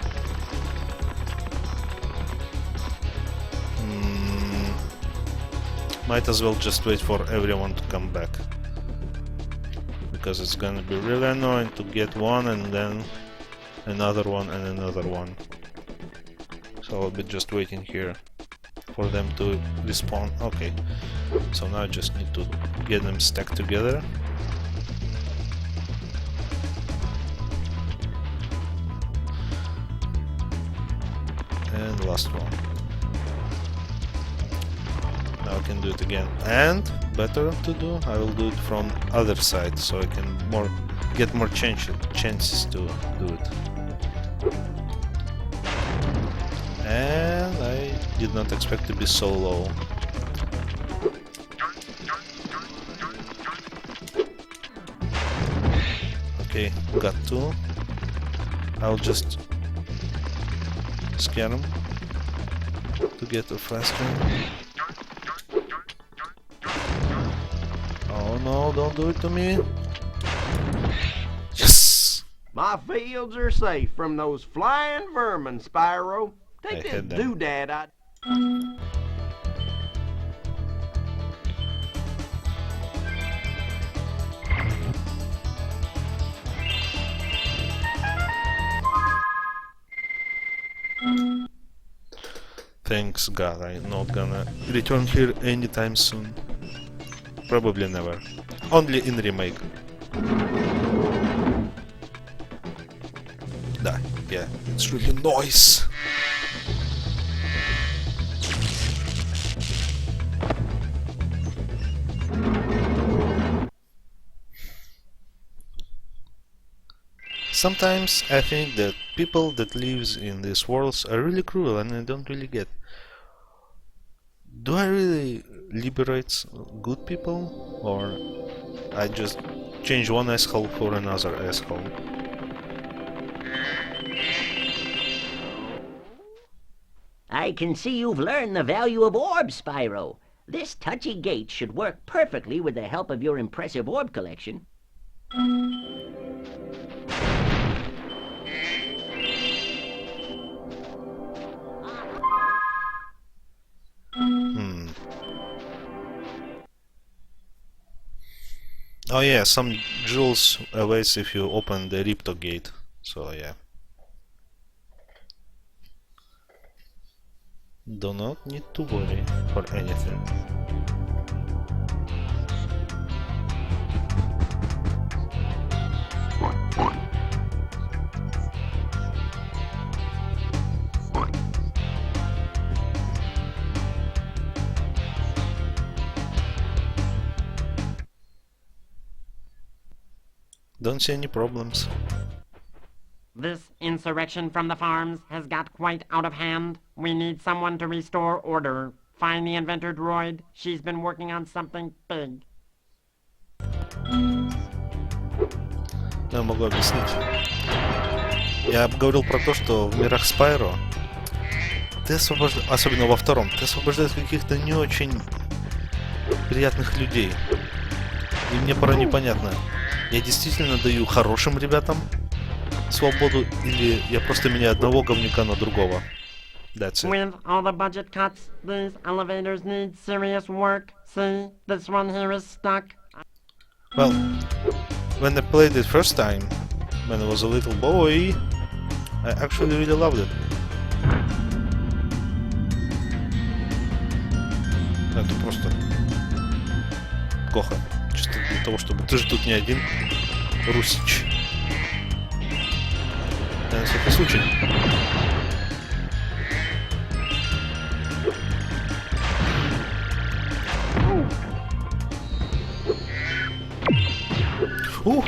Might as well just wait for everyone to come back. Because it's gonna be really annoying to get one and then another one and another one. So I'll be just waiting here for them to respawn. Okay, so now I just need to get them stacked together. And last one. Now I can do it again. And better to do, I will do it from other side, so I can get more chances to do it. And I did not expect to be so low. Okay, got two. I'll just scare them to get it faster. Oh no, don't do it to me. Yes! My fields are safe from those flying vermin, Spyro. Take this doodad I... Thanks God, I'm not gonna return here anytime soon. Probably never. Only in remake. Yeah, it's really nice. Sometimes I think that people that lives in these worlds are really cruel and I don't really get. Do I really liberate good people, or I just change one asshole for another asshole? I can see you've learned the value of orbs, Spyro. This touchy gate should work perfectly with the help of your impressive orb collection. Oh yeah, some jewels awaits if you open the Ripto gate, so yeah. Do not need to worry for anything. Don't see any problems. This insurrection from the farms has got quite out of hand. We need someone to restore order. Find the inventor droid. She's been working on something big. Я могу объяснить. Я говорил про то, что в мирах Spyro ты освобождаешь, особенно во втором, ты освобождаешь каких-то не очень приятных людей. И мне порой непонятно, я действительно даю хорошим ребятам свободу, или я просто меняю одного говнюка на другого. That's it. With all the budget cuts, these elevators need serious work. See, this one here is stuck. Well, when I played it first time, when I was a little boy, I actually really loved it. Это просто плохо. Чисто для того, чтобы ты же тут не один русич. Да, на всякий случай. Ух!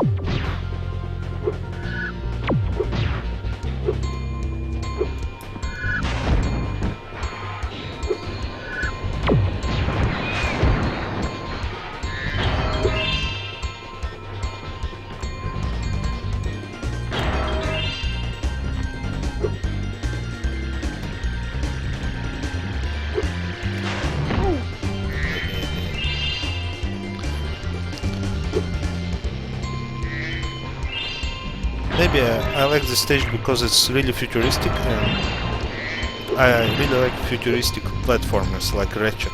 Maybe I like this stage because it's really futuristic, and I really like futuristic platformers like Ratchet.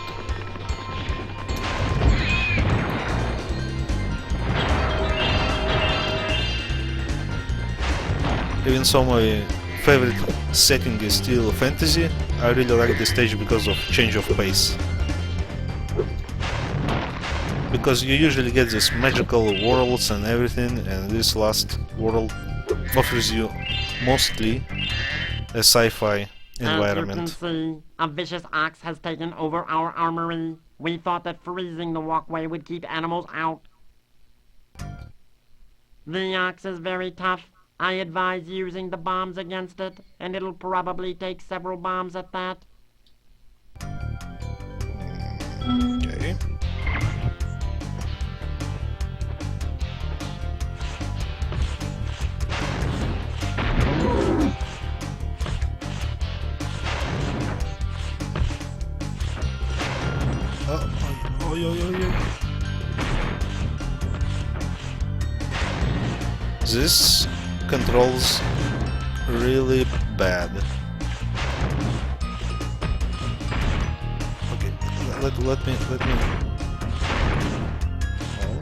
Even though my favorite setting is still fantasy, I really like this stage because of change of pace. Because you usually get these magical worlds and everything, and this last world offers you mostly a sci-fi environment. As you can see, a vicious ox has taken over our armory. We thought that freezing the walkway would keep animals out. The ox is very tough. I advise using the bombs against it, and it'll probably take several bombs at that. Okay. This controls really bad. Okay, let me. Oh.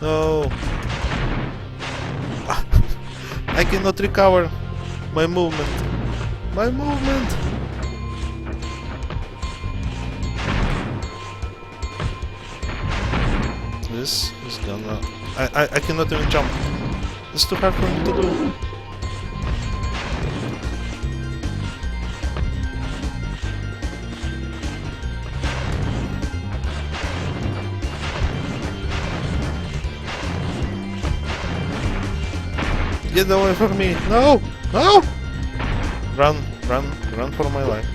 No. I cannot recover my movement. My movement. This is gonna... I cannot even jump. It's too hard for me to do. Get away from me! No! No! Run, run, run for my life.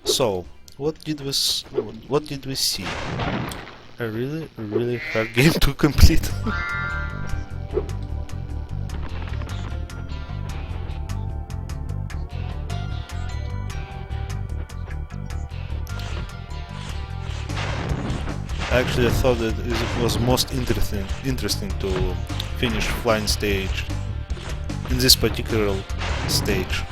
So, what did we see? A really hard game to complete. Actually, I thought that it was most interesting to finish flying stage in this particular stage.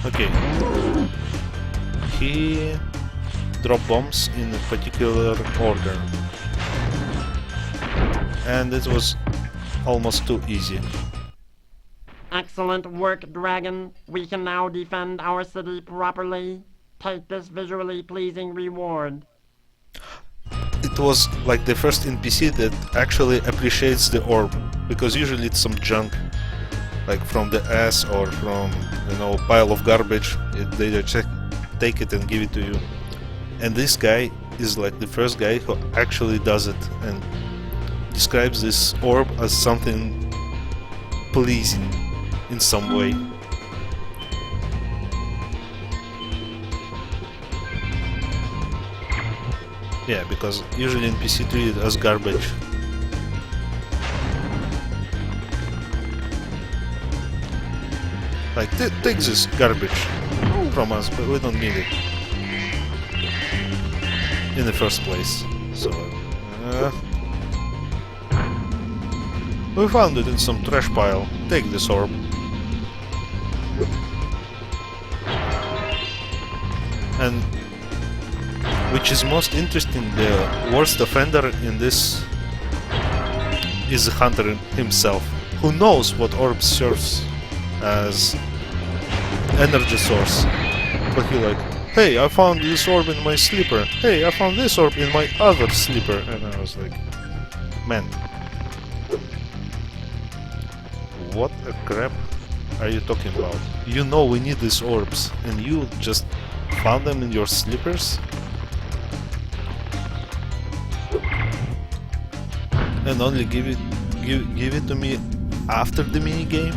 Okay, he dropped bombs in a particular order, and it was almost too easy. Excellent work, Dragon. We can now defend our city properly. Take this visually pleasing reward. It was like the first NPC that actually appreciates the orb, because usually it's some junk, like from the ass or from, you know, a pile of garbage. They just take it and give it to you. And this guy is like the first guy who actually does it and describes this orb as something pleasing in some way. Yeah, because usually NPC treat it as garbage. Like, take this garbage from us, but we don't need it in the first place. So, we found it in some trash pile. Take this orb. And which is most interesting, the worst offender in this is the hunter himself, who knows what orb serves as energy source. But he like, hey, I found this orb in my sleeper. Hey, I found this orb in my other sleeper. And I was like, man, what a crap are you talking about? You know we need these orbs, and you just found them in your sleepers? And only give it to me after the mini game?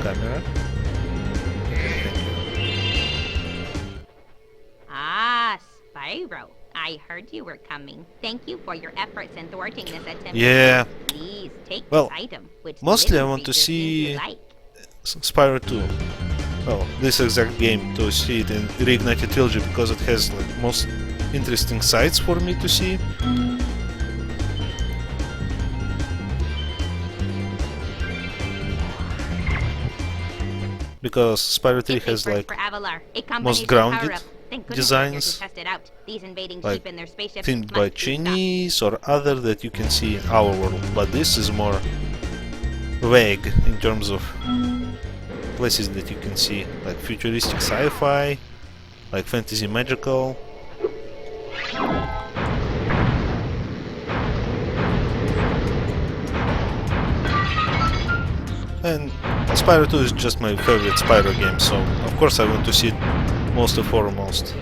Camera. Ah, Spyro. I heard you were coming. Thank you for your efforts in thwarting this attempt. Yeah. Please take Well, this item, which mostly I little want to creatures seem see like. Spyro 2. Well, this exact game, to see it in Reignited Trilogy, because it has like most interesting sites for me to see. Because Spyro 3 It's a has first like for Avalar, a most combination grounded power-up. Thank goodness designs, Rangers test it out. These invading like sheep and their spaceships themed must by be stopped. Chinese or other that you can see in our world, but this is more vague in terms of places that you can see, like futuristic sci-fi, like fantasy magical. And Spyro 2 is just my favorite Spyro game, so of course I want to see it most and foremost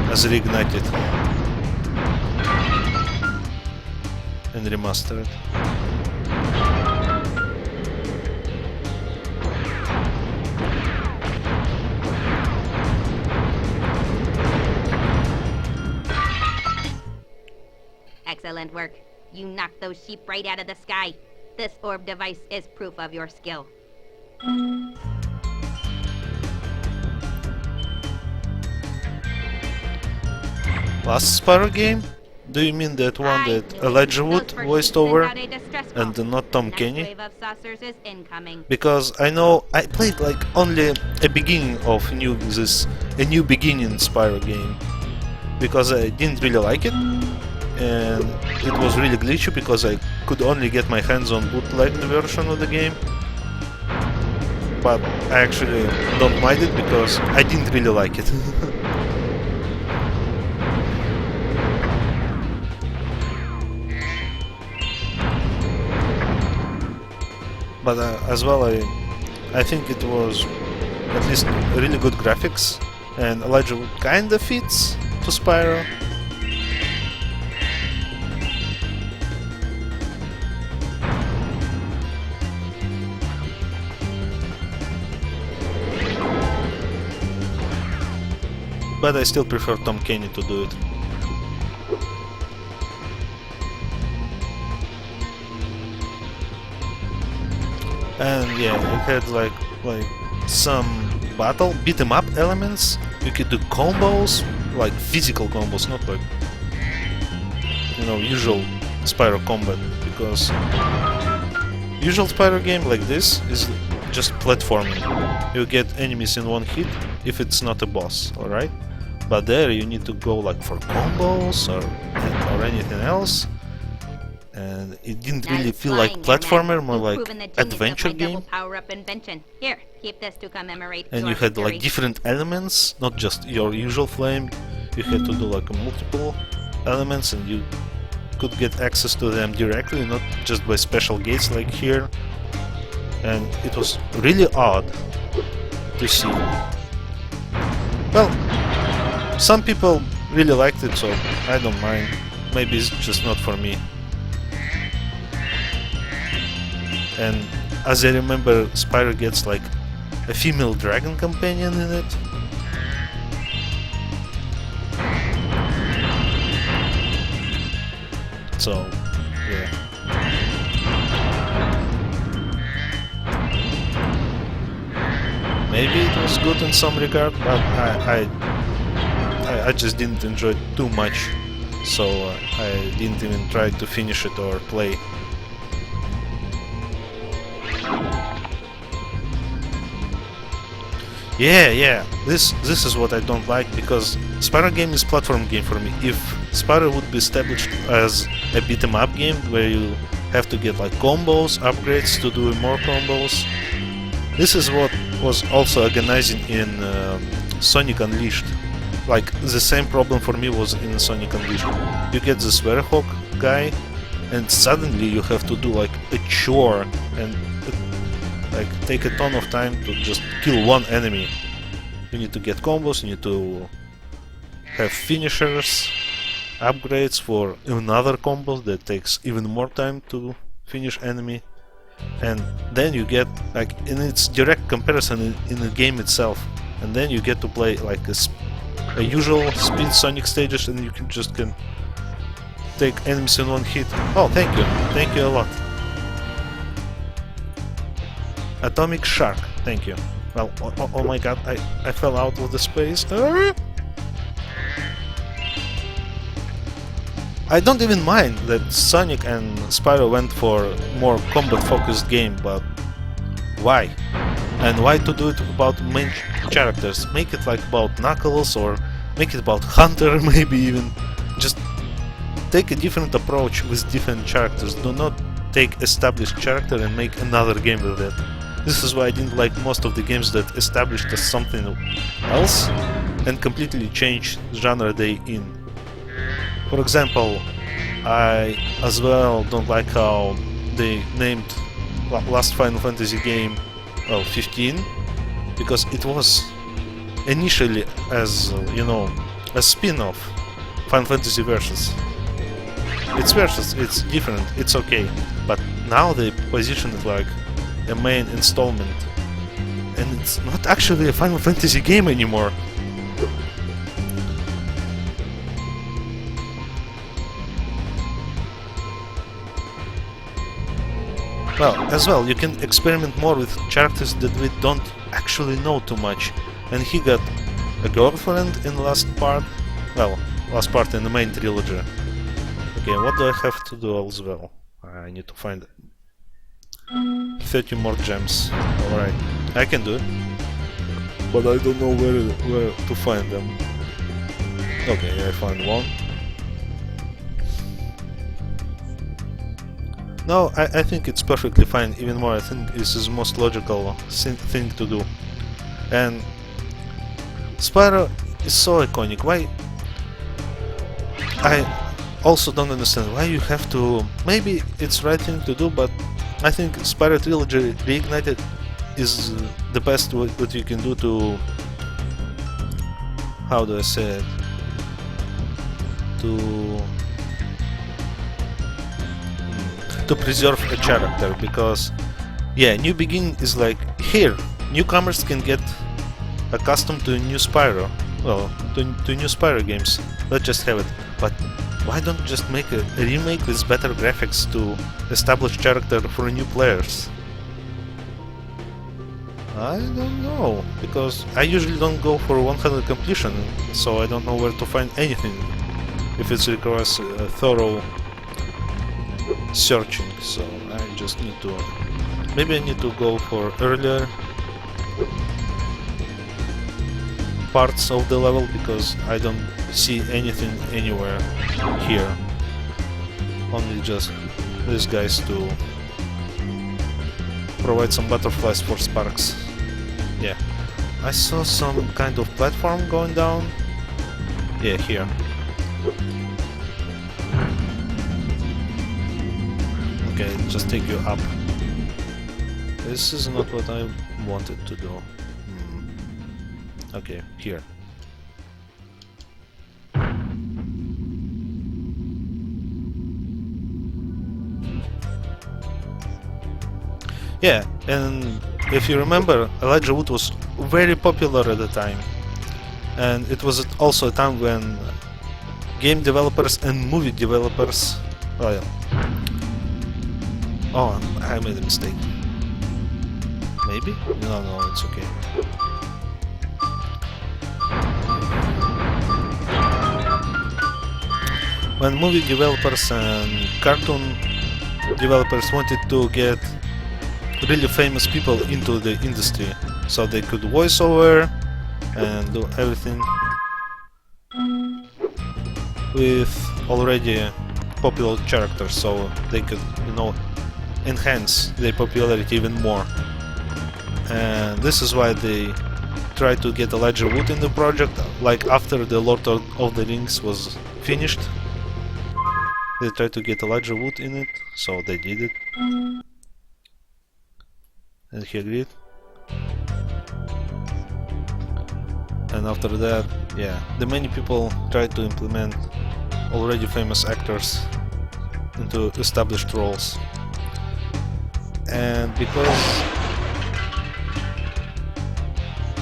as reignited and remastered. Excellent work. You knocked those sheep right out of the sky. This orb device is proof of your skill. Last Spyro game? Do you mean that one that Elijah Wood voiced over and not Tom Kenny? Because I know I played like only a beginning of a new beginning Spyro game, because I didn't really like it, and it was really glitchy because I could only get my hands on bootleg version of the game. But I actually don't mind it because I didn't really like it. But as well, I think it was at least really good graphics, and Elijah Wood kinda fits to Spyro. But I still prefer Tom Kenny to do it. And yeah, it had like some beat 'em up elements. You could do combos, like physical combos, not like, you know, usual Spyro combat, because usual Spyro game like this is just platforming. You get enemies in one hit if it's not a boss, alright? But there you need to go like for combos or anything else. and it didn't Nice really feel like flying, platformer, Airman. more You've like proven the genius adventure of my game. double power-up invention. Here, keep this to commemorate And your you had victory. like different elements, not just your usual flame. You had to do like multiple elements, and you could get access to them directly, not just by special gates like here. And it was really odd to see. Well, some people really liked it, so I don't mind. Maybe it's just not for me. And as I remember, Spyro gets like a female dragon companion in it. So, yeah. Maybe it was good in some regard, but I just didn't enjoy it too much, so I didn't even try to finish it or play. Yeah, this is what I don't like, because Spyro game is platform game for me. If Spyro would be established as a beat 'em up game where you have to get like combos, upgrades to do more combos, this is what was also agonizing in Sonic Unleashed. Like the same problem for me was in Sonic Unleashed. You get this Werehog guy, and suddenly you have to do like a chore and like take a ton of time to just kill one enemy. You need to get combos, you need to have finishers, upgrades for another combo that takes even more time to finish enemy, and then you get like in its direct comparison in the game itself, and then you get to play like a usual speed Sonic stages, and you can take enemies in one hit. Oh, thank you a lot. Atomic Shark, thank you. Well, oh my god, I fell out of the space. I don't even mind that Sonic and Spyro went for more combat-focused game, but why? And why to do it about main characters? Make it like about Knuckles, or make it about Hunter, maybe even. Just take a different approach with different characters. Do not take established character and make another game with it. This is why I didn't like most of the games that established as something else and completely changed genre they in. For example, I as well don't like how they named last Final Fantasy game 15, because it was initially as, you know, a spin-off Final Fantasy Versus. It's Versus, it's different, it's okay, but now they position it like a main installment, and it's not actually a Final Fantasy game anymore. Well, as well, you can experiment more with characters that we don't actually know too much. And he got a girlfriend in the last part. Well, last part in the main trilogy. Okay, what do I have to do as well? I need to find 30 more gems. Alright, I can do it. But I don't know where to find them. Okay, I found one. No, I think it's perfectly fine. Even more, I think this is the most logical thing to do. And Spyro is so iconic. Why? I also don't understand why you have to. Maybe it's the right thing to do, but I think Spyro Trilogy Reignited is the best what you can do to. How do I say it? To preserve a character, because yeah, New Begin is like, here newcomers can get accustomed to a new Spyro, well, to new Spyro games, let's just have it. But why don't just make a remake with better graphics to establish character for new players? I don't know, because I usually don't go for 100 completion, so I don't know where to find anything if it requires a thorough searching, so I just need to. Maybe I need to go for earlier parts of the level, because I don't see anything anywhere here. Only just these guys to provide some butterflies for Sparks. Yeah. I saw some kind of platform going down. Yeah, here. Okay, just take you up. This is not what I wanted to do. Okay, here. Yeah, and if you remember, Elijah Wood was very popular at the time. And it was also a time when game developers and movie developers... Oh, I made a mistake. Maybe? No, it's okay. When movie developers and cartoon developers wanted to get really famous people into the industry, so they could voice over and do everything with already popular characters, so they could, you know, enhance their popularity even more. And this is why they tried to get Elijah Wood in the project, like after the Lord of the Rings was finished. They tried to get Elijah Wood in it, so they did it. And he agreed. And after that, yeah, the many people tried to implement already famous actors into established roles. And because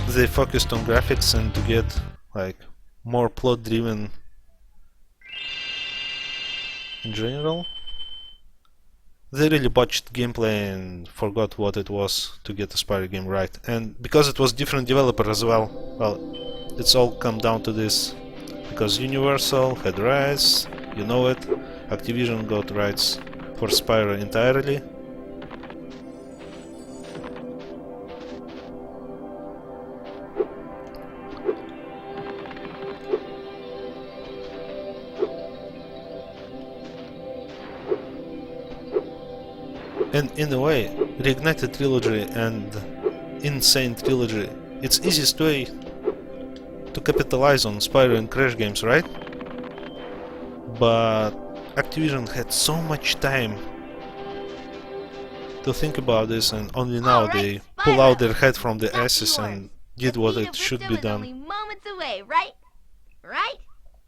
they focused on graphics and to get like more plot driven in general, they really botched gameplay and forgot what it was to get the Spyro game right. And because it was different developer as well, it's all come down to this. Because Universal had rights, you know it, Activision got rights for Spyro entirely. And in a way, Reignited Trilogy and Insane Trilogy, it's easiest way to capitalize on Spyro and Crash games, right? But Activision had so much time to think about this, and only now they pull out their head from the asses and did what it should be done. Only moments away, right? Right?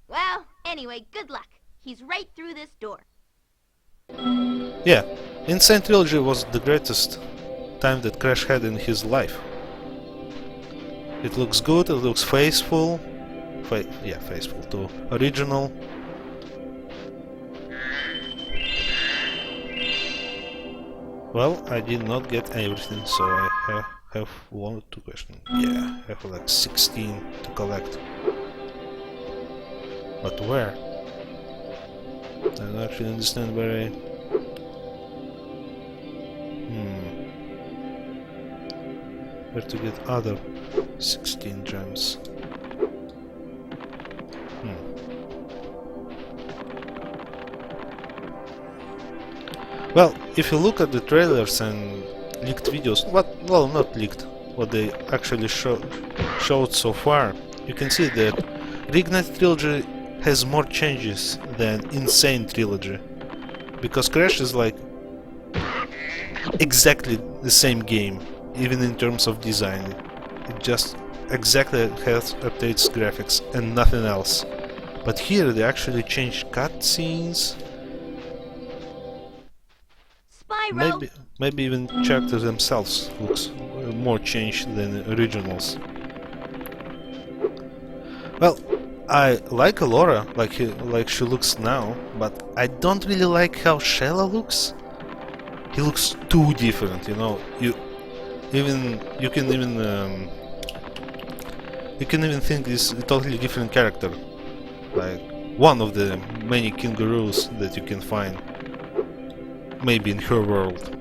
Well, anyway, good luck. He's right through this door. Yeah, Insane Trilogy was the greatest time that Crash had in his life. It looks good, it looks faithful. Faithful to original. Well, I did not get everything, so I have 1 or 2 questions. Yeah, I have like 16 to collect. But where? I don't actually understand where I... Where to get other 16 gems? Well, if you look at the trailers and leaked videos, well, not leaked, what they actually showed so far, you can see that Reignited Trilogy has more changes than Insane Trilogy, because Crash is like exactly the same game, even in terms of design. It just exactly has updates graphics and nothing else. But here they actually changed cutscenes. Spyro! Maybe even characters themselves looks more changed than the originals. Well, I like Alora like she looks now, but I don't really like how Shella looks. He looks too different, you know. You can even think he's a totally different character, like one of the many kangaroos that you can find, maybe in her world.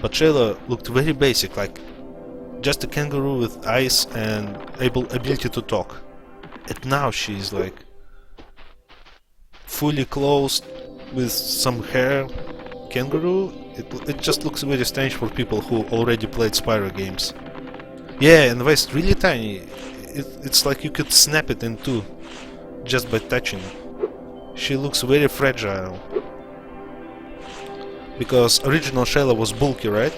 But Shayla looked very basic, like just a kangaroo with eyes and ability to talk. And now she's like fully clothed with some hair, kangaroo. It just looks very strange for people who already played Spyro games. Yeah, and West really tiny. It's like you could snap it in two just by touching. She looks very fragile. Because original Shayla was bulky, right?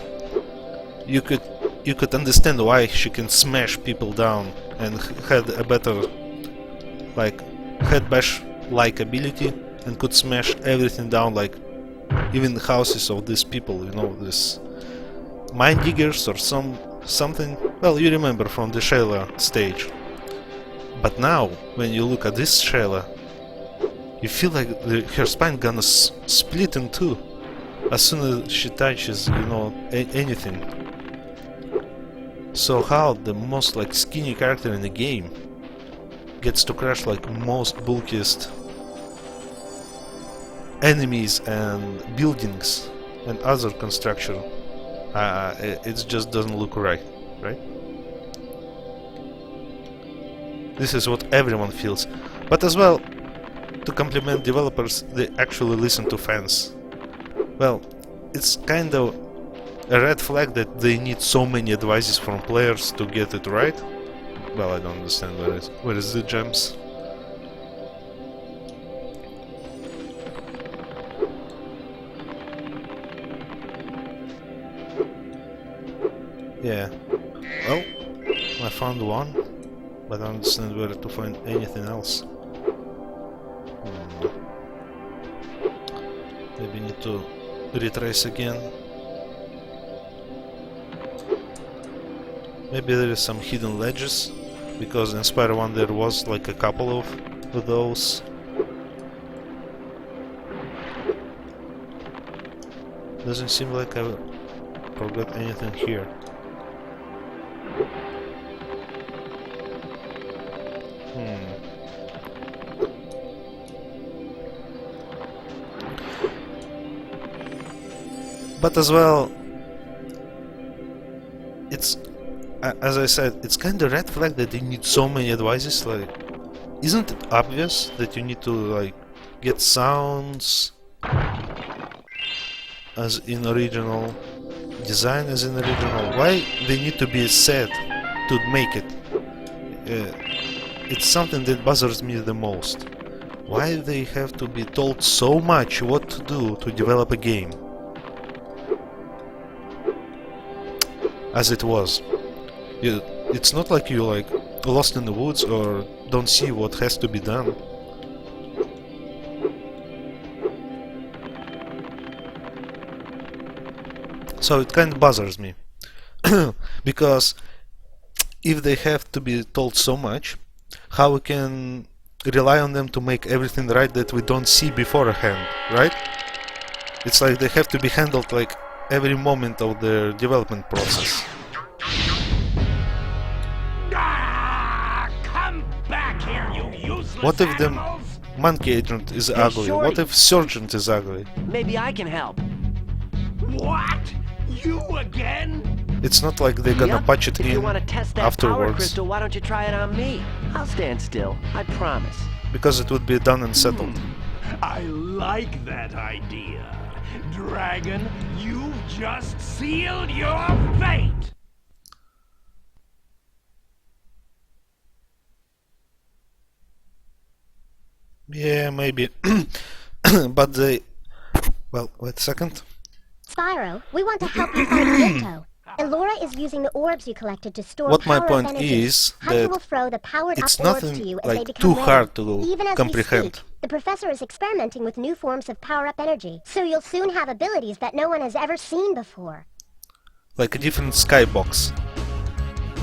You could understand why she can smash people down and had a better, like, head bash like ability and could smash everything down, like even the houses of these people, you know, this mine diggers or something. Well, you remember from the Shayla stage. But now, when you look at this Shayla, you feel like her spine gonna split in two as soon as she touches, you know, anything. So how the most like skinny character in the game gets to crush like most bulkiest enemies and buildings and other construction? It just doesn't look right? This is what everyone feels. But as well, to compliment developers, they actually listen to fans. Well, it's kind of a red flag that they need so many advices from players to get it right. Well, I don't understand where is the gems. Yeah. Well, I found one, but I don't understand where to find anything else. Maybe need to retrace again. Maybe there is some hidden ledges, because in Spyro 1 there was like a couple of those. Doesn't seem like I forgot anything here. But as well, it's, as I said, it's kind of red flag that you need so many advices. Like, isn't it obvious that you need to like get sounds as in original, design as in original? Why they need to be said to make it? It's something that bothers me the most. Why they have to be told so much what to do to develop a game? As it was. It's not like you like lost in the woods or don't see what has to be done. So it kind of bothers me. Because if they have to be told so much, how we can rely on them to make everything right that we don't see beforehand, right? It's like they have to be handled like every moment of their development process. Come back here, you useless What if the animals! monkey agent is ugly? Shorty. What if Sergeant is ugly? Maybe I can help. What? You again? It's not like they're gonna Yep. patch it If you in want to test that power afterwards, crystal, why don't you try it on me? I'll stand still, I promise. because it would be done and settled. I like that idea. Dragon, you've just sealed your fate! Yeah, maybe. But they... Well, wait a second. Spyro, we want to help you find Crypto. Elora is using the orbs you collected to store What my power-up point energy. is Hunter that will throw the powered it's up orbs nothing to you as like they become too ready. hard to Even as comprehend. we speak, the professor is experimenting with new forms of power-up energy, so you'll soon have abilities that no one has ever seen before. Like a different skybox.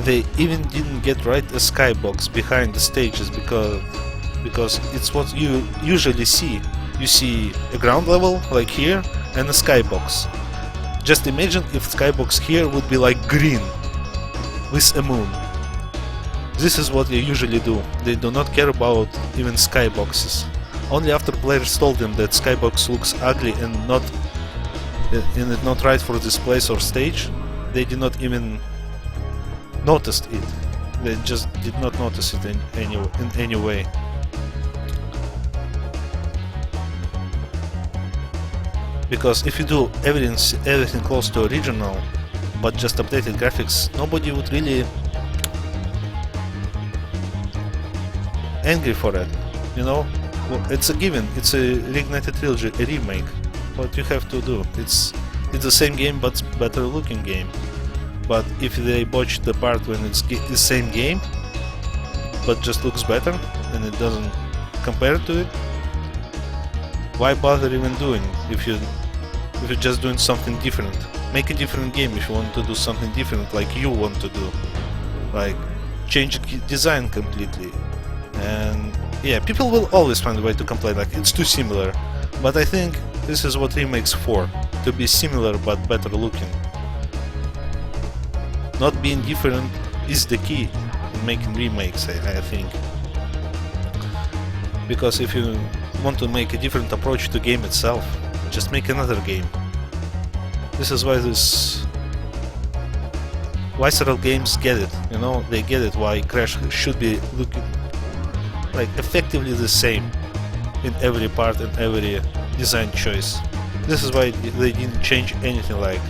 They even didn't get right a skybox behind the stages because it's what you usually see. You see a ground level like here and a skybox. Just imagine if skybox here would be like green with a moon. This is what they usually do. They do not care about even skyboxes. Only after players told them that skybox looks ugly and not right for this place or stage, they did not even notice it. They just did not notice it in any way. Because if you do everything close to original, but just updated graphics, nobody would really angry for it, you know? Well, it's a given, it's a Reignited Trilogy, a remake. What you have to do, it's the same game but better looking game. But if they botch the part when it's the same game, but just looks better and it doesn't compare to it, why bother even doing it if you're just doing something different? Make a different game if you want to do something different, like you want to do, like change design completely. And yeah, people will always find a way to complain, like it's too similar. But I think this is what remakes for, to be similar but better looking. Not being different is the key in making remakes, I think. Because if you want to make a different approach to game itself, just make another game. This is why visceral games get it, you know, they get it why Crash should be looking like effectively the same in every part and every design choice. This is why they didn't change anything like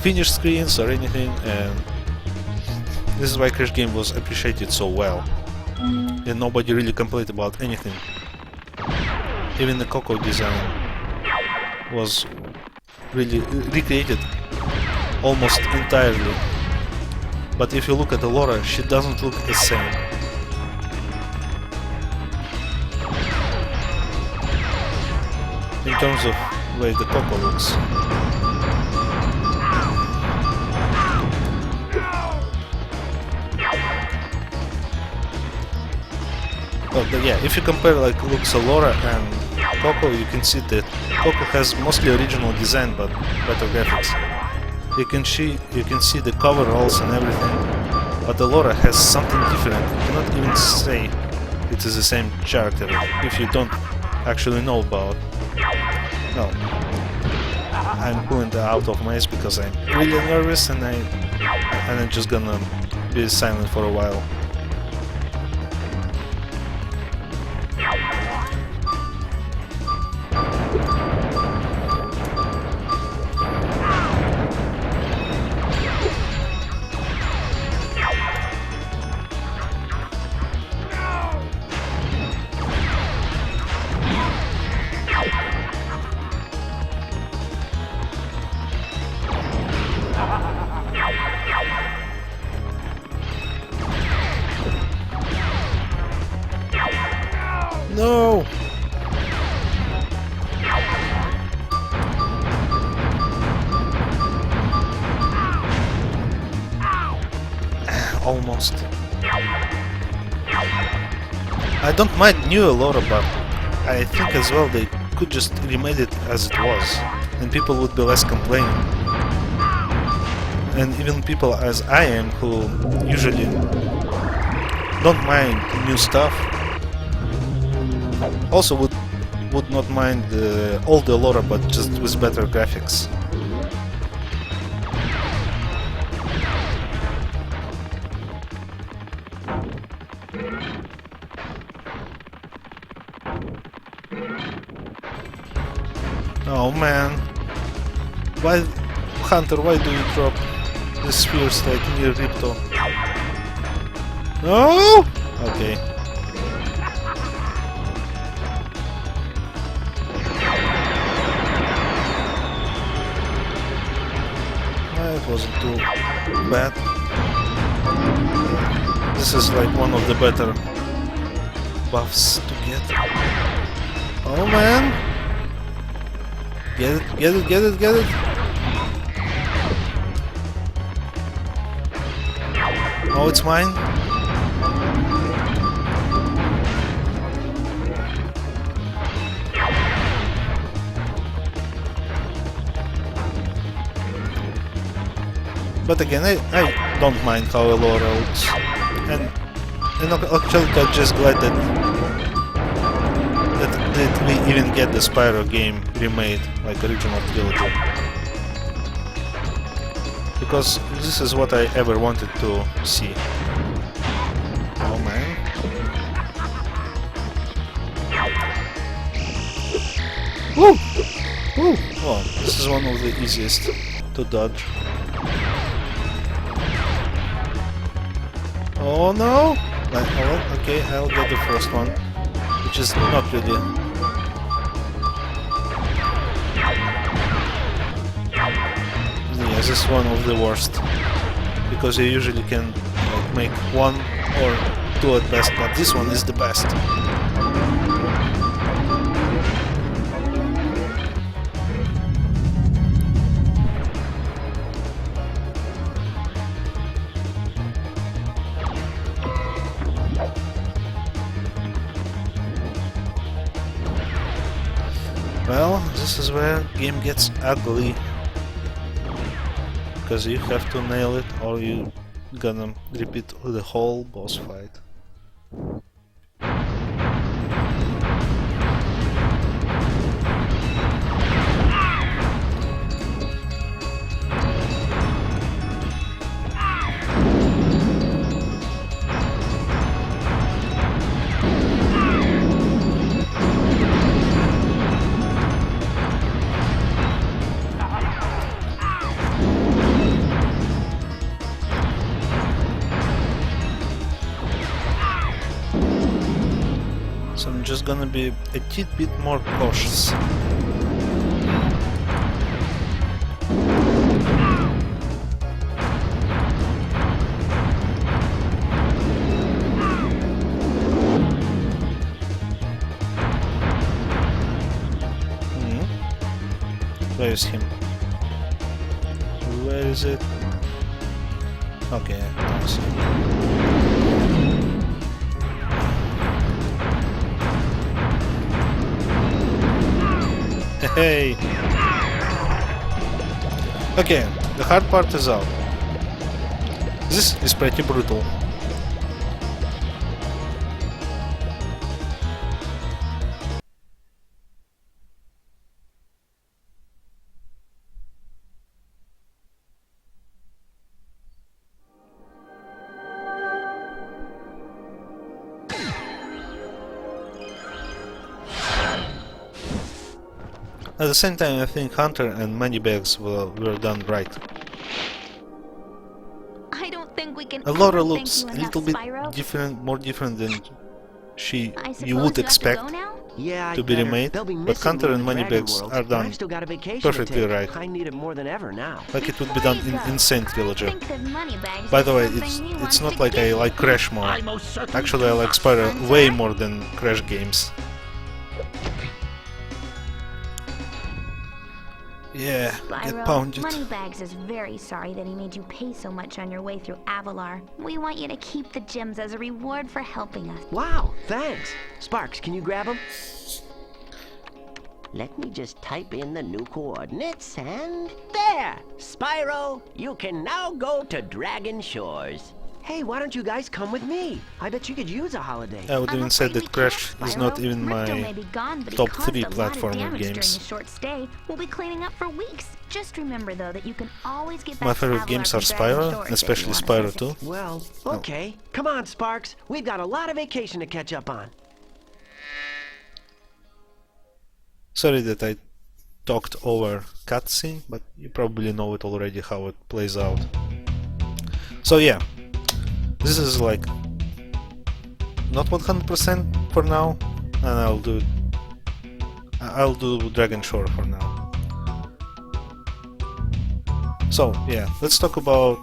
finish screens or anything, and this is why Crash game was appreciated so well and nobody really complained about anything. Even the Coco design was really recreated almost entirely, but if you look at Laura, she doesn't look the same. In terms of the way the Coco looks. But yeah, if you compare like looks of Laura and Coco, you can see that Coco has mostly original design but better graphics. You can see the coveralls and everything, but the Laura has something different. You cannot even say it is the same character if you don't actually know about. No, I'm pulling that out of my eyes because I'm really nervous and I'm just gonna be silent for a while. No! Almost. I don't mind new Laura, but I think as well they could just remade it as it was, and people would be less complaining. And even people as I am, who usually don't mind new stuff, also would not mind old Laura, but just with better graphics. Oh man, why, Hunter? Why do you drop the spheres like near Ripto? No. Okay. It wasn't too bad. This is like one of the better buffs to get. Oh man! Get it, get it, get it, get it! Oh, it's mine? But again, I don't mind how Laura looks, and actually I'm just glad that we even get the Spyro game remade, like original trilogy, because this is what I ever wanted to see. Oh man! Woo! Woo! Oh, This is one of the easiest to dodge. Oh no! Okay, I'll get the first one, which is not really. Yeah, this is one of the worst, because you usually can like, make one or two at best, but this one is the best. Well, this is where game gets ugly, because you have to nail it or you gonna repeat the whole boss fight. So I'm just gonna be a bit more cautious. Where is him? Where is it? Okay, I see. Hey! Okay, the hard part is out. This is pretty brutal. At the same time, I think Hunter and Moneybags were done right. I don't think we can Laura ever looks thank a you little enough, bit Spyro. different, more different than I suppose you would you have to expect go now? Yeah, to be remade, but Hunter and Moneybags are done I've still got a vacation perfectly to take. right. I need it more than ever now. Like it would be done in Insane Trilogy. Think that Moneybags By the is way, something he it's wants not to like I keep. like Crash more. Actually, I like Spyro way more than Crash games. Yeah, get Spyro, pounded. Moneybags is very sorry that he made you pay so much on your way through Avalar. We want you to keep the gems as a reward for helping us. Wow, thanks. Sparks, can you grab them? Let me just type in the new coordinates and... There! Spyro, you can now go to Dragon Shores. Hey, why don't you guys come with me? I bet you could use a holiday. I would I'm even say afraid we that Crash can't, is not Spyro. even Ripto may my be gone, but he top caused 3 a lot of platformer damage during games. a short stay. We'll be cleaning up for weeks. Just remember, though, that you can always get back My to favorite Avalar games from are Dragon Spyro, Shores if especially you wanna Spyro 2. visit. Well, okay. Come on, Sparks. We've got a lot of vacation to catch up on. Sorry that I talked over cutscene, but you probably know it already how it plays out. So yeah, this is like not 100% for now, and I'll do Dragon Shore for now. So yeah, let's talk about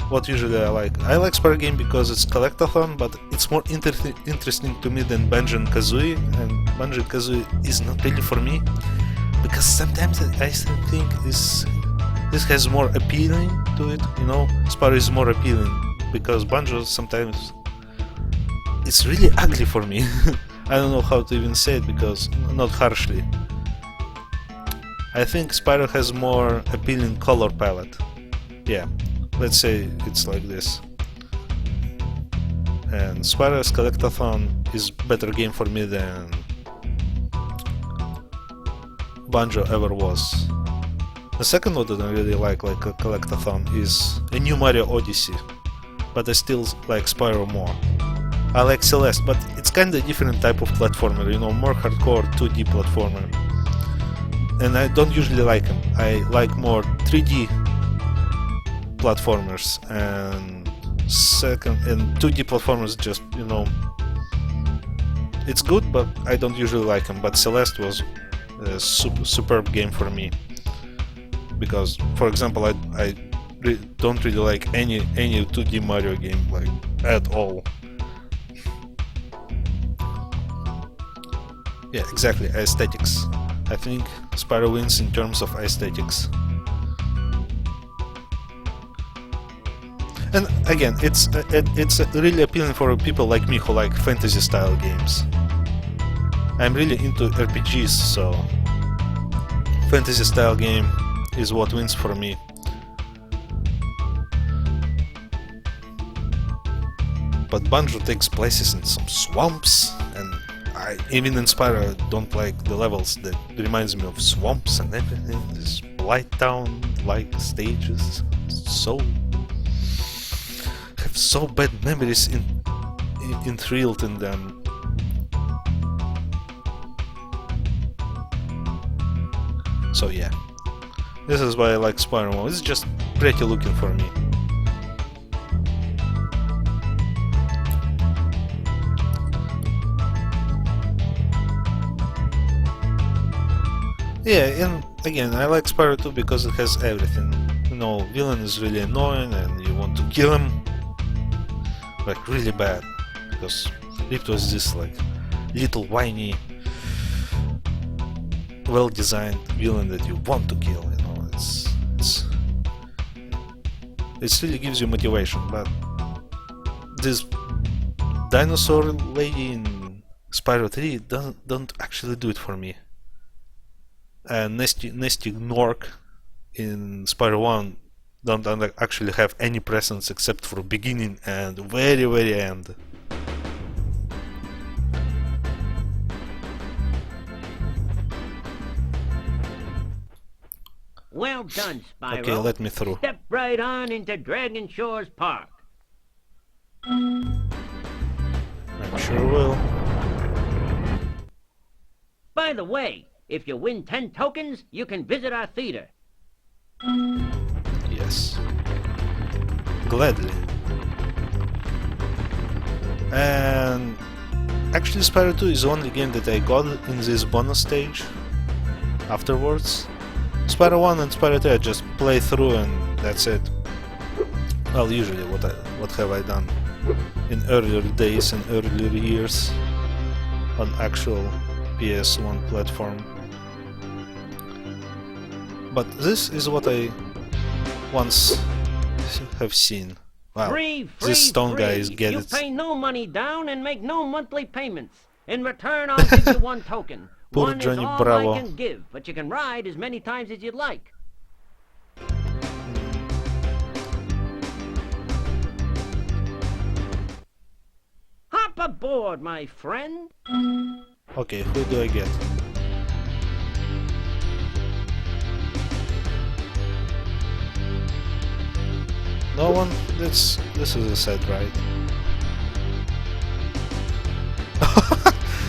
what usually I like. I like Spyro game because it's collectathon, but it's more interesting to me than Banjo-Kazooie, and Banjo-Kazooie is not really for me, because sometimes I think this has more appealing to it, you know. Spyro is more appealing, because Banjo sometimes it's really ugly for me. I don't know how to even say it, because not harshly. I think Spyro has more appealing color palette. Yeah, let's say it's like this. And Spyro's Collectathon is better game for me than Banjo ever was. The second one that I really like a Collectathon is a new Mario Odyssey, but I still like Spyro more. I like Celeste, but it's kinda different type of platformer, you know, more hardcore 2D platformer. and I don't usually like them. I like more 3D platformers, and 2D platformers just, you know, it's good, but I don't usually like them. But Celeste was a superb game for me, because, for example, I don't really like any 2D Mario game, like, at all. Yeah, exactly, aesthetics. I think Spyro wins in terms of aesthetics. And again, it's really appealing for people like me who like fantasy style games. I'm really into RPGs, so fantasy style game is what wins for me. But Banjo takes places in some swamps, and even in Spyro I don't like the levels that reminds me of swamps and everything. This Light Town like stages, have so bad memories enthralled in them. So yeah, this is why I like Spyro. It's just pretty looking for me. Yeah, and again, I like Spyro 2 because it has everything. You know, villain is really annoying and you want to kill him, like, really bad, because it was this, like, little whiny, well-designed villain that you want to kill, you know. It really gives you motivation. But this dinosaur lady in Spyro 3 don't actually do it for me. And Nasty Gnorc in Spyro 1 don't actually have any presence except for beginning and very end. Well done, Spyro. Okay, let me through. Step right on into Dragon Shores Park. I'm sure will. By the way, if you win 10 tokens, you can visit our theater. Yes. Gladly. And actually Spyro 2 is the only game that I got in this bonus stage afterwards. Spyro 1 and Spyro 2 I just play through and that's it. Well, usually what have I done in earlier days and earlier years on actual PS1 platform. But this is what I once have seen. Wow, this stone guy is getting it. You pay no money down and make no monthly payments. In return, I'll give you 1 token. Poor One Johnny is all Bravo. I can give, but you can ride as many times as you'd like. Hop aboard, my friend. Okay, who do I get? No one? This is a sad ride.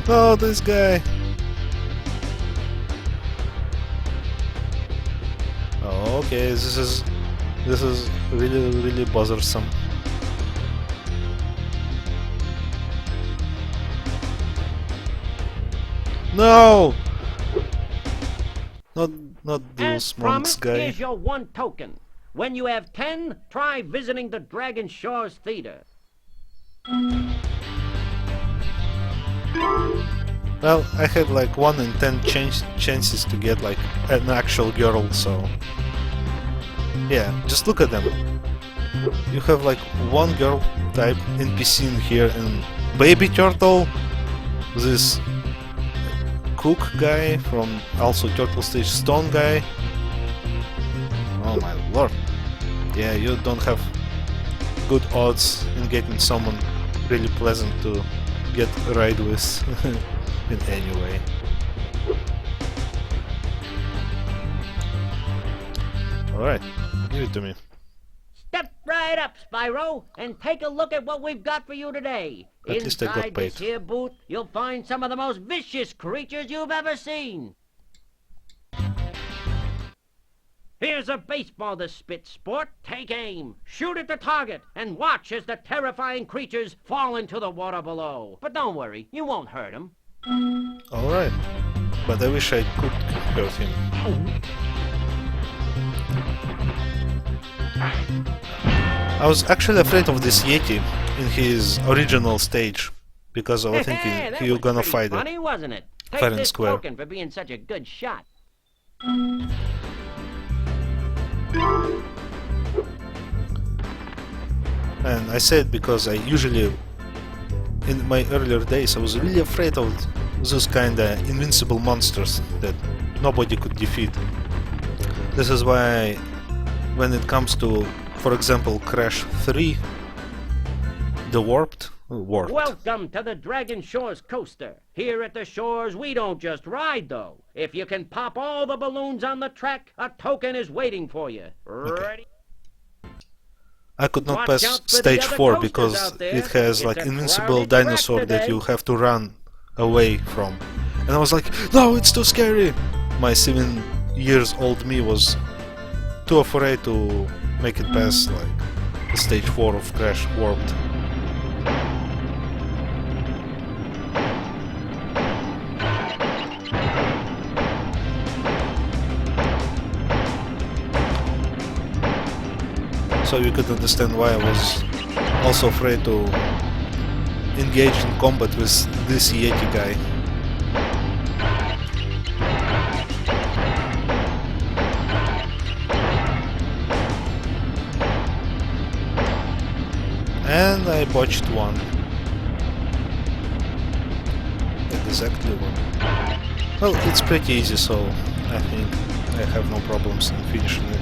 No, this guy. Oh, okay, this is really bothersome. No! Not As those monks promised, guy. here's your 1 token. When you have 10, try visiting the Dragon Shores Theater. Well, I had like 1 in 10 chances to get like an actual girl, so yeah, just look at them. You have like 1 girl type NPC in here, and Baby Turtle, this cook guy from also Turtle Stage Stone guy. Oh my lord. Yeah, you don't have good odds in getting someone really pleasant to get a ride with in any way. Alright, give it to me. Step right up, Spyro, and take a look at what we've got for you today. At least I got Inside this paid. here booth, you'll find some of the most vicious creatures you've ever seen. Here's a baseball to spit, sport. Take aim. Shoot at the target and watch as the terrifying creatures fall into the water below. But don't worry, you won't hurt him. Alright. But I wish I could hurt him. I was actually afraid of this Yeti in his original stage, because I was thinking That you're was gonna pretty fight funny, it wasn't it? fair Take and this square. token for being such a good shot. And I say it because I usually, in my earlier days, I was really afraid of those kinda invincible monsters that nobody could defeat. This is why, when it comes to, for example, Crash 3, the Warped. Welcome to the Dragon Shores coaster. Here at the shores, we don't just ride, though. If you can pop all the balloons on the track, a token is waiting for you. Ready? I could not Watch pass out for the stage other 4 coasters because out there. it has It's like a invincible crowded track dinosaur that you today. have to run away from. And I was like, no, it's too scary! My 7 years old me was too afraid to make it past like stage 4 of Crash Warped. So you could understand why I was also afraid to engage in combat with this Yeti guy. And I botched one. Exactly one. Well, it's pretty easy, so I think I have no problems in finishing it.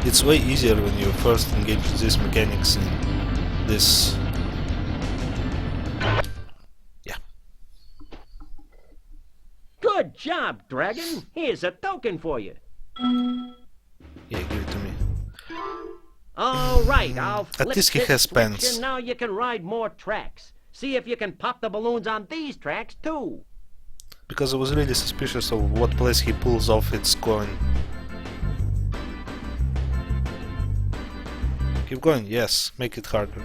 It's way easier when you first engage these mechanics in this. Yeah. Good job, Dragon. Here's a token for you. Yeah, give it to me. All right, I'll flip least he this has switch pants. and now you can ride more tracks. See if you can pop the balloons on these tracks, too. Because I was really suspicious of what place he pulls off its coin. Keep going, yes, make it harder.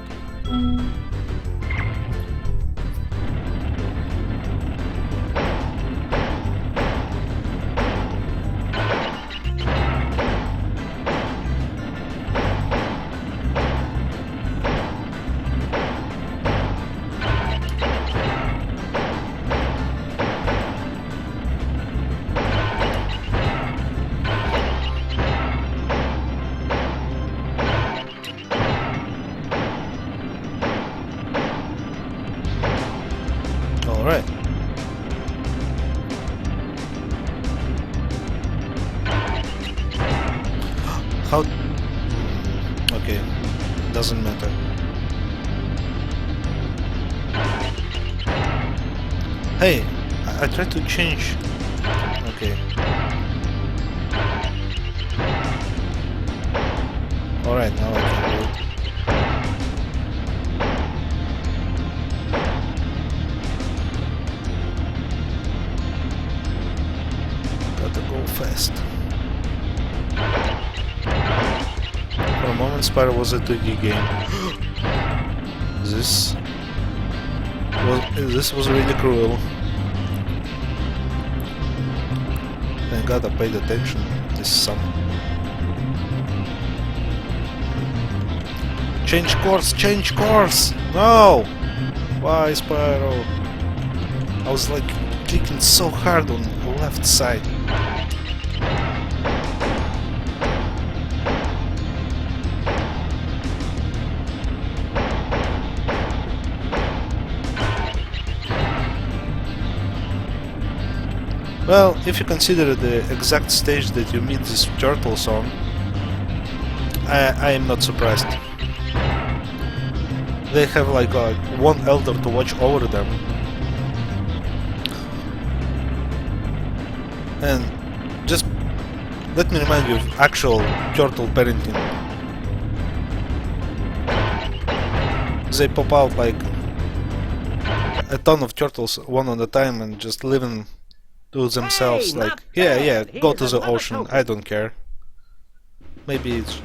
Alright. How... Okay, doesn't matter. Hey, I tried to change. Okay. Alright, now I can do it. Gotta go fast. For a moment, Spyro was a 2D game. This was really cruel. Thank God I paid attention this summer. Change course! Change course! No! Why, Spyro? I was like clicking so hard on the left side. Well, if you consider the exact stage that you meet these turtles on, I am not surprised. They have like one elder to watch over them. And just let me remind you of actual turtle parenting. They pop out like a ton of turtles one at a time and just living to themselves, Hey, like, not yeah, yeah, bad. go Here's to the another ocean. token. I don't care. Maybe it's.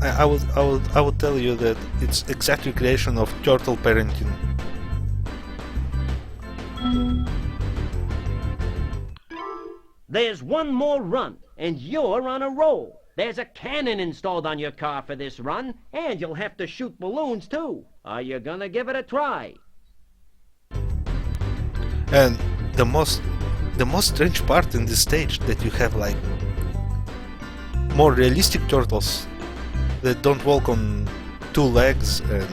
I would tell you that it's exactly creation of turtle parenting. There's one more run, and you're on a roll. There's a cannon installed on your car for this run, and you'll have to shoot balloons too. Are you gonna give it a try? And the most strange part in this stage that you have like more realistic turtles that don't walk on two legs and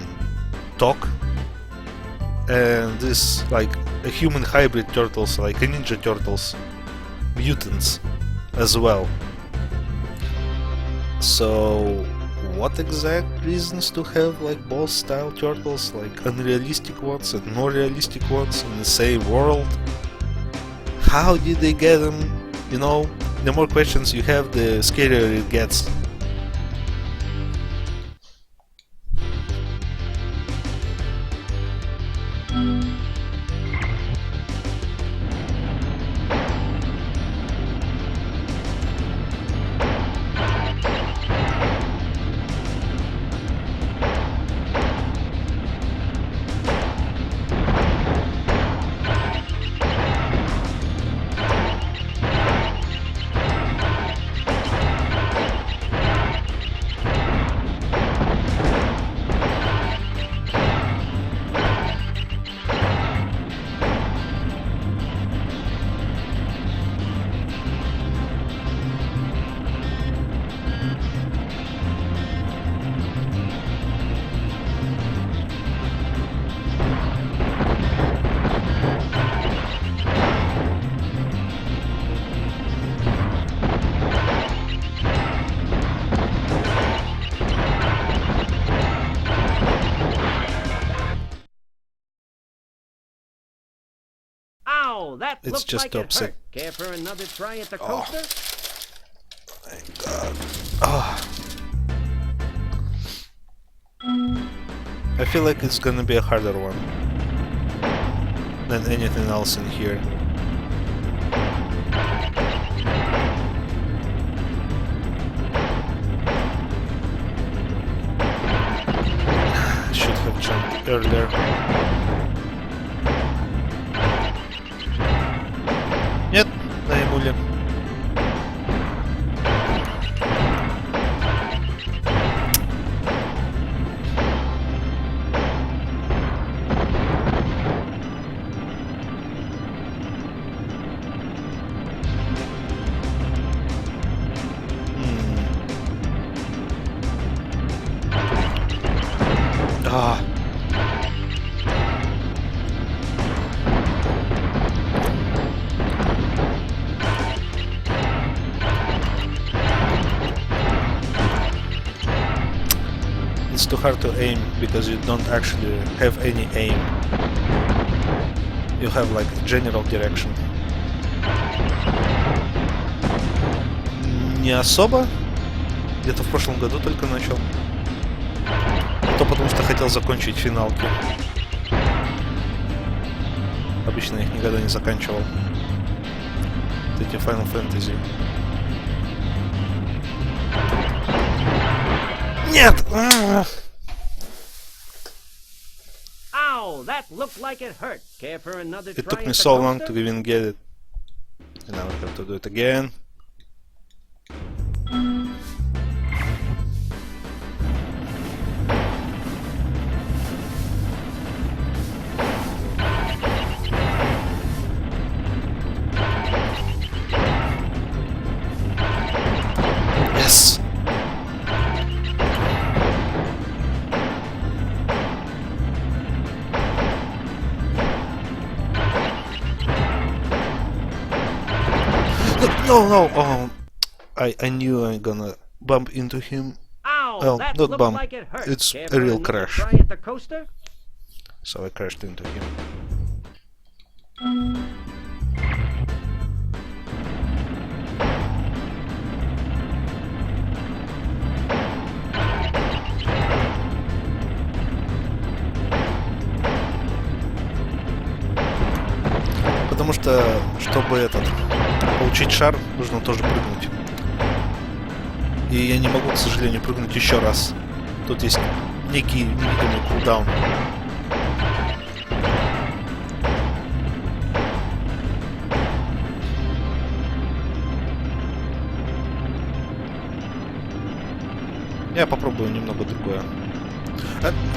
talk, and this like a human hybrid turtles, like a ninja turtles, mutants as well. So what exact reasons to have like both style turtles, like unrealistic ones and more realistic ones in the same world? How did they get them? You know, the more questions you have, the scarier it gets. Ow, that It's looked just like to it upset. hurt. Care for another try at the coaster? My god. Oh. I feel like it's gonna be a harder one than anything else in here. Should have jumped earlier. Нет, наиболее. Ah. It's too hard to aim because you don't actually have any aim. You have like general direction. Не особо. Где-то в прошлом году только начал. То потому что хотел закончить финалки. Обычно их никогда не заканчивал. Вот эти Final Fantasy. Нет! Ow, that looked like it hurt. Care for another It try took at me the so long coaster? to even get it. And now I have to do it again. Yes! No! Oh, I knew I'm gonna bump into him. Ow, Well, that not looked bump. like it hurt. It's Care a for real another crash. Try at the coaster? So I crashed into him. Потому что, чтобы получить шар, нужно тоже прыгнуть. И я не могу, к сожалению, прыгнуть еще раз. Тут есть некий невидимый кулдаун. Я попробую немного другое.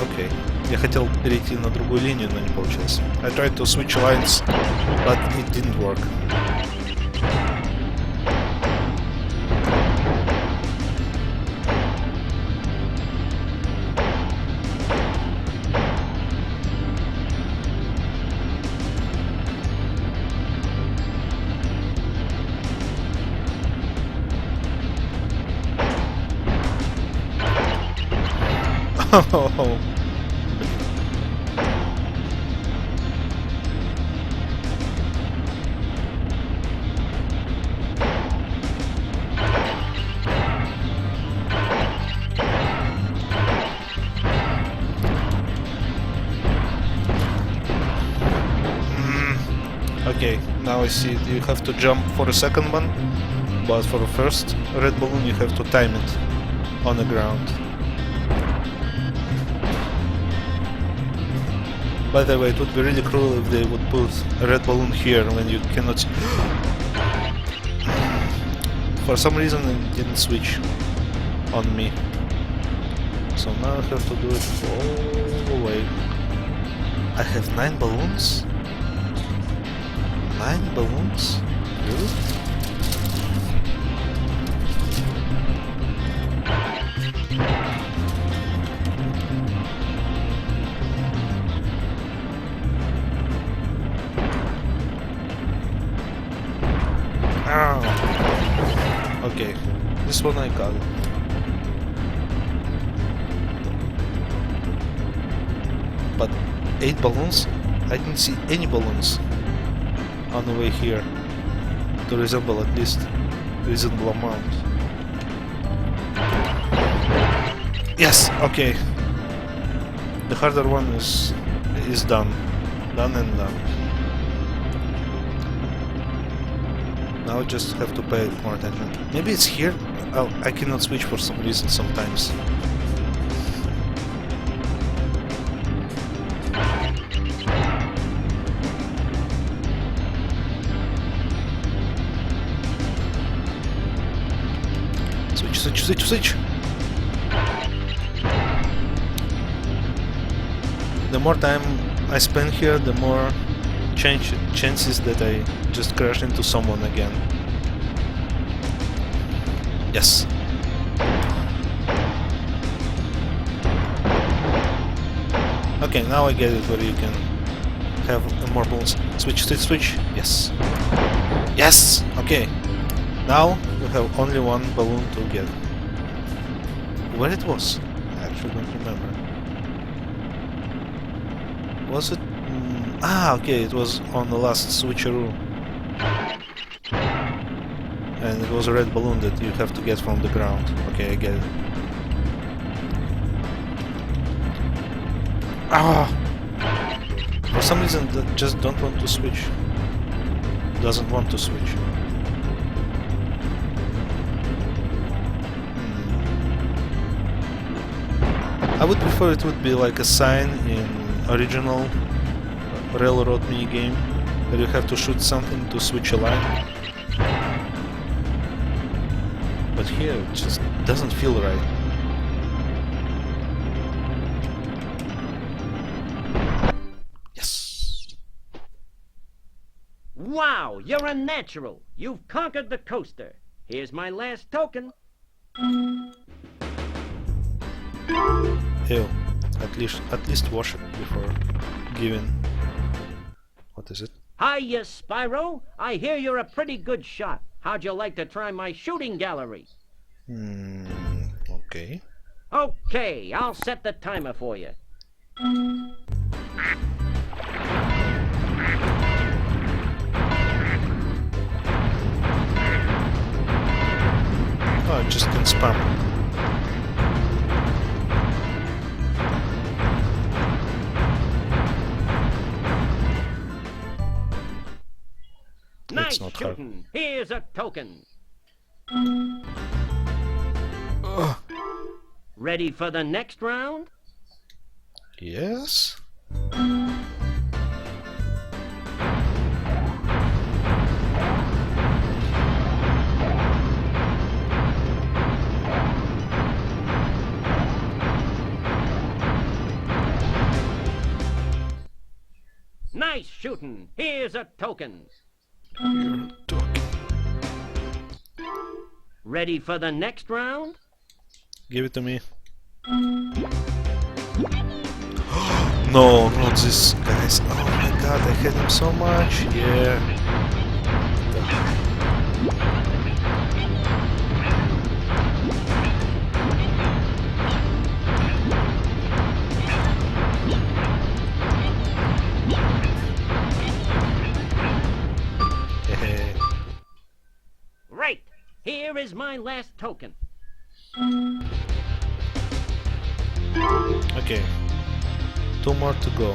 Окей. Я хотел перейти на другую линию, но не получилось. I tried to switch lines, but it didn't work. Oh. Okay, now I see you have to jump for the second one, but for the first red balloon you have to time it on the ground. By the way, it would be really cruel if they would put a red balloon here when you cannot... For some reason it didn't switch on me. So now I have to do it all the way. I have 9 balloons? 9 balloons? Really? Okay, this one I got. But 8 balloons? I didn't see any balloons on the way here to resemble at least reasonable amount. Yes, okay. The harder one is done. Done and done. Now I just have to pay more attention. Maybe it's here? Oh, I cannot switch for some reason sometimes. Switch! The more time I spend here, the more chances that I just crash into someone again. Yes. Okay, now I get it where you can have more balloons. Switch. Yes. Yes! Okay. Now you have only one balloon to get. Where it was? I actually don't remember. Was it? Okay, it was on the last switcheroo. And it was a red balloon that you have to get from the ground. Okay, I get it. For some reason, that just don't want to switch. Doesn't want to switch. I would prefer it would be like a sign in original railroad minigame where you have to shoot something to switch a line. But here it just doesn't feel right. Yes! Wow, you're a natural. You've conquered the coaster. Here's my last token. Ew. At least wash it before giving. What is it? Hiya, Spyro. I hear you're a pretty good shot. How'd you like to try my shooting gallery? Okay. Okay, I'll set the timer for you. Oh, I just can spam. it's not hard. Shooting. Here's a token. Ready for the next round? Yes. Nice shooting. Here's a token. Ready for the next round? Give it to me. No, not this, guys. Oh my god, I hate him so much. Yeah. Right. Here is my last token. Okay. 2 more to go.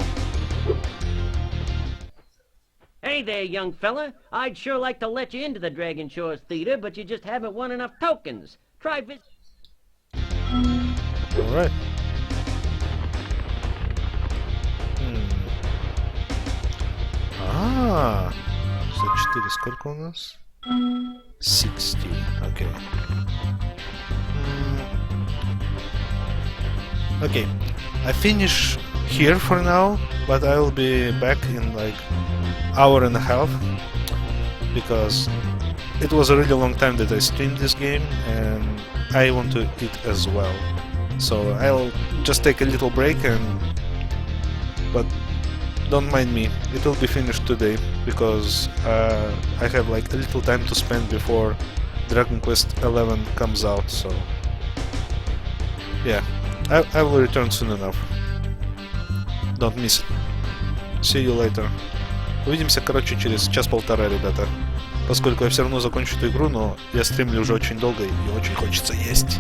Hey there, young fella. I'd sure like to let you into the Dragon Shores Theater, but you just haven't won enough tokens. Try Alright. А, 64, сколько у нас? 60, окей. Okay, I finish here for now, but I will be back in like hour and a half, because it was a really long time that I streamed this game and I want to eat as well. So I'll just take a little break, but don't mind me, it will be finished today, because I have like a little time to spend before Dragon Quest XI comes out, so yeah, I will return soon enough. Don't miss it. See you later. Увидимся, короче, через час-полтора, ребята. Поскольку я все равно закончу эту игру, но я стримлю уже очень долго и очень хочется есть.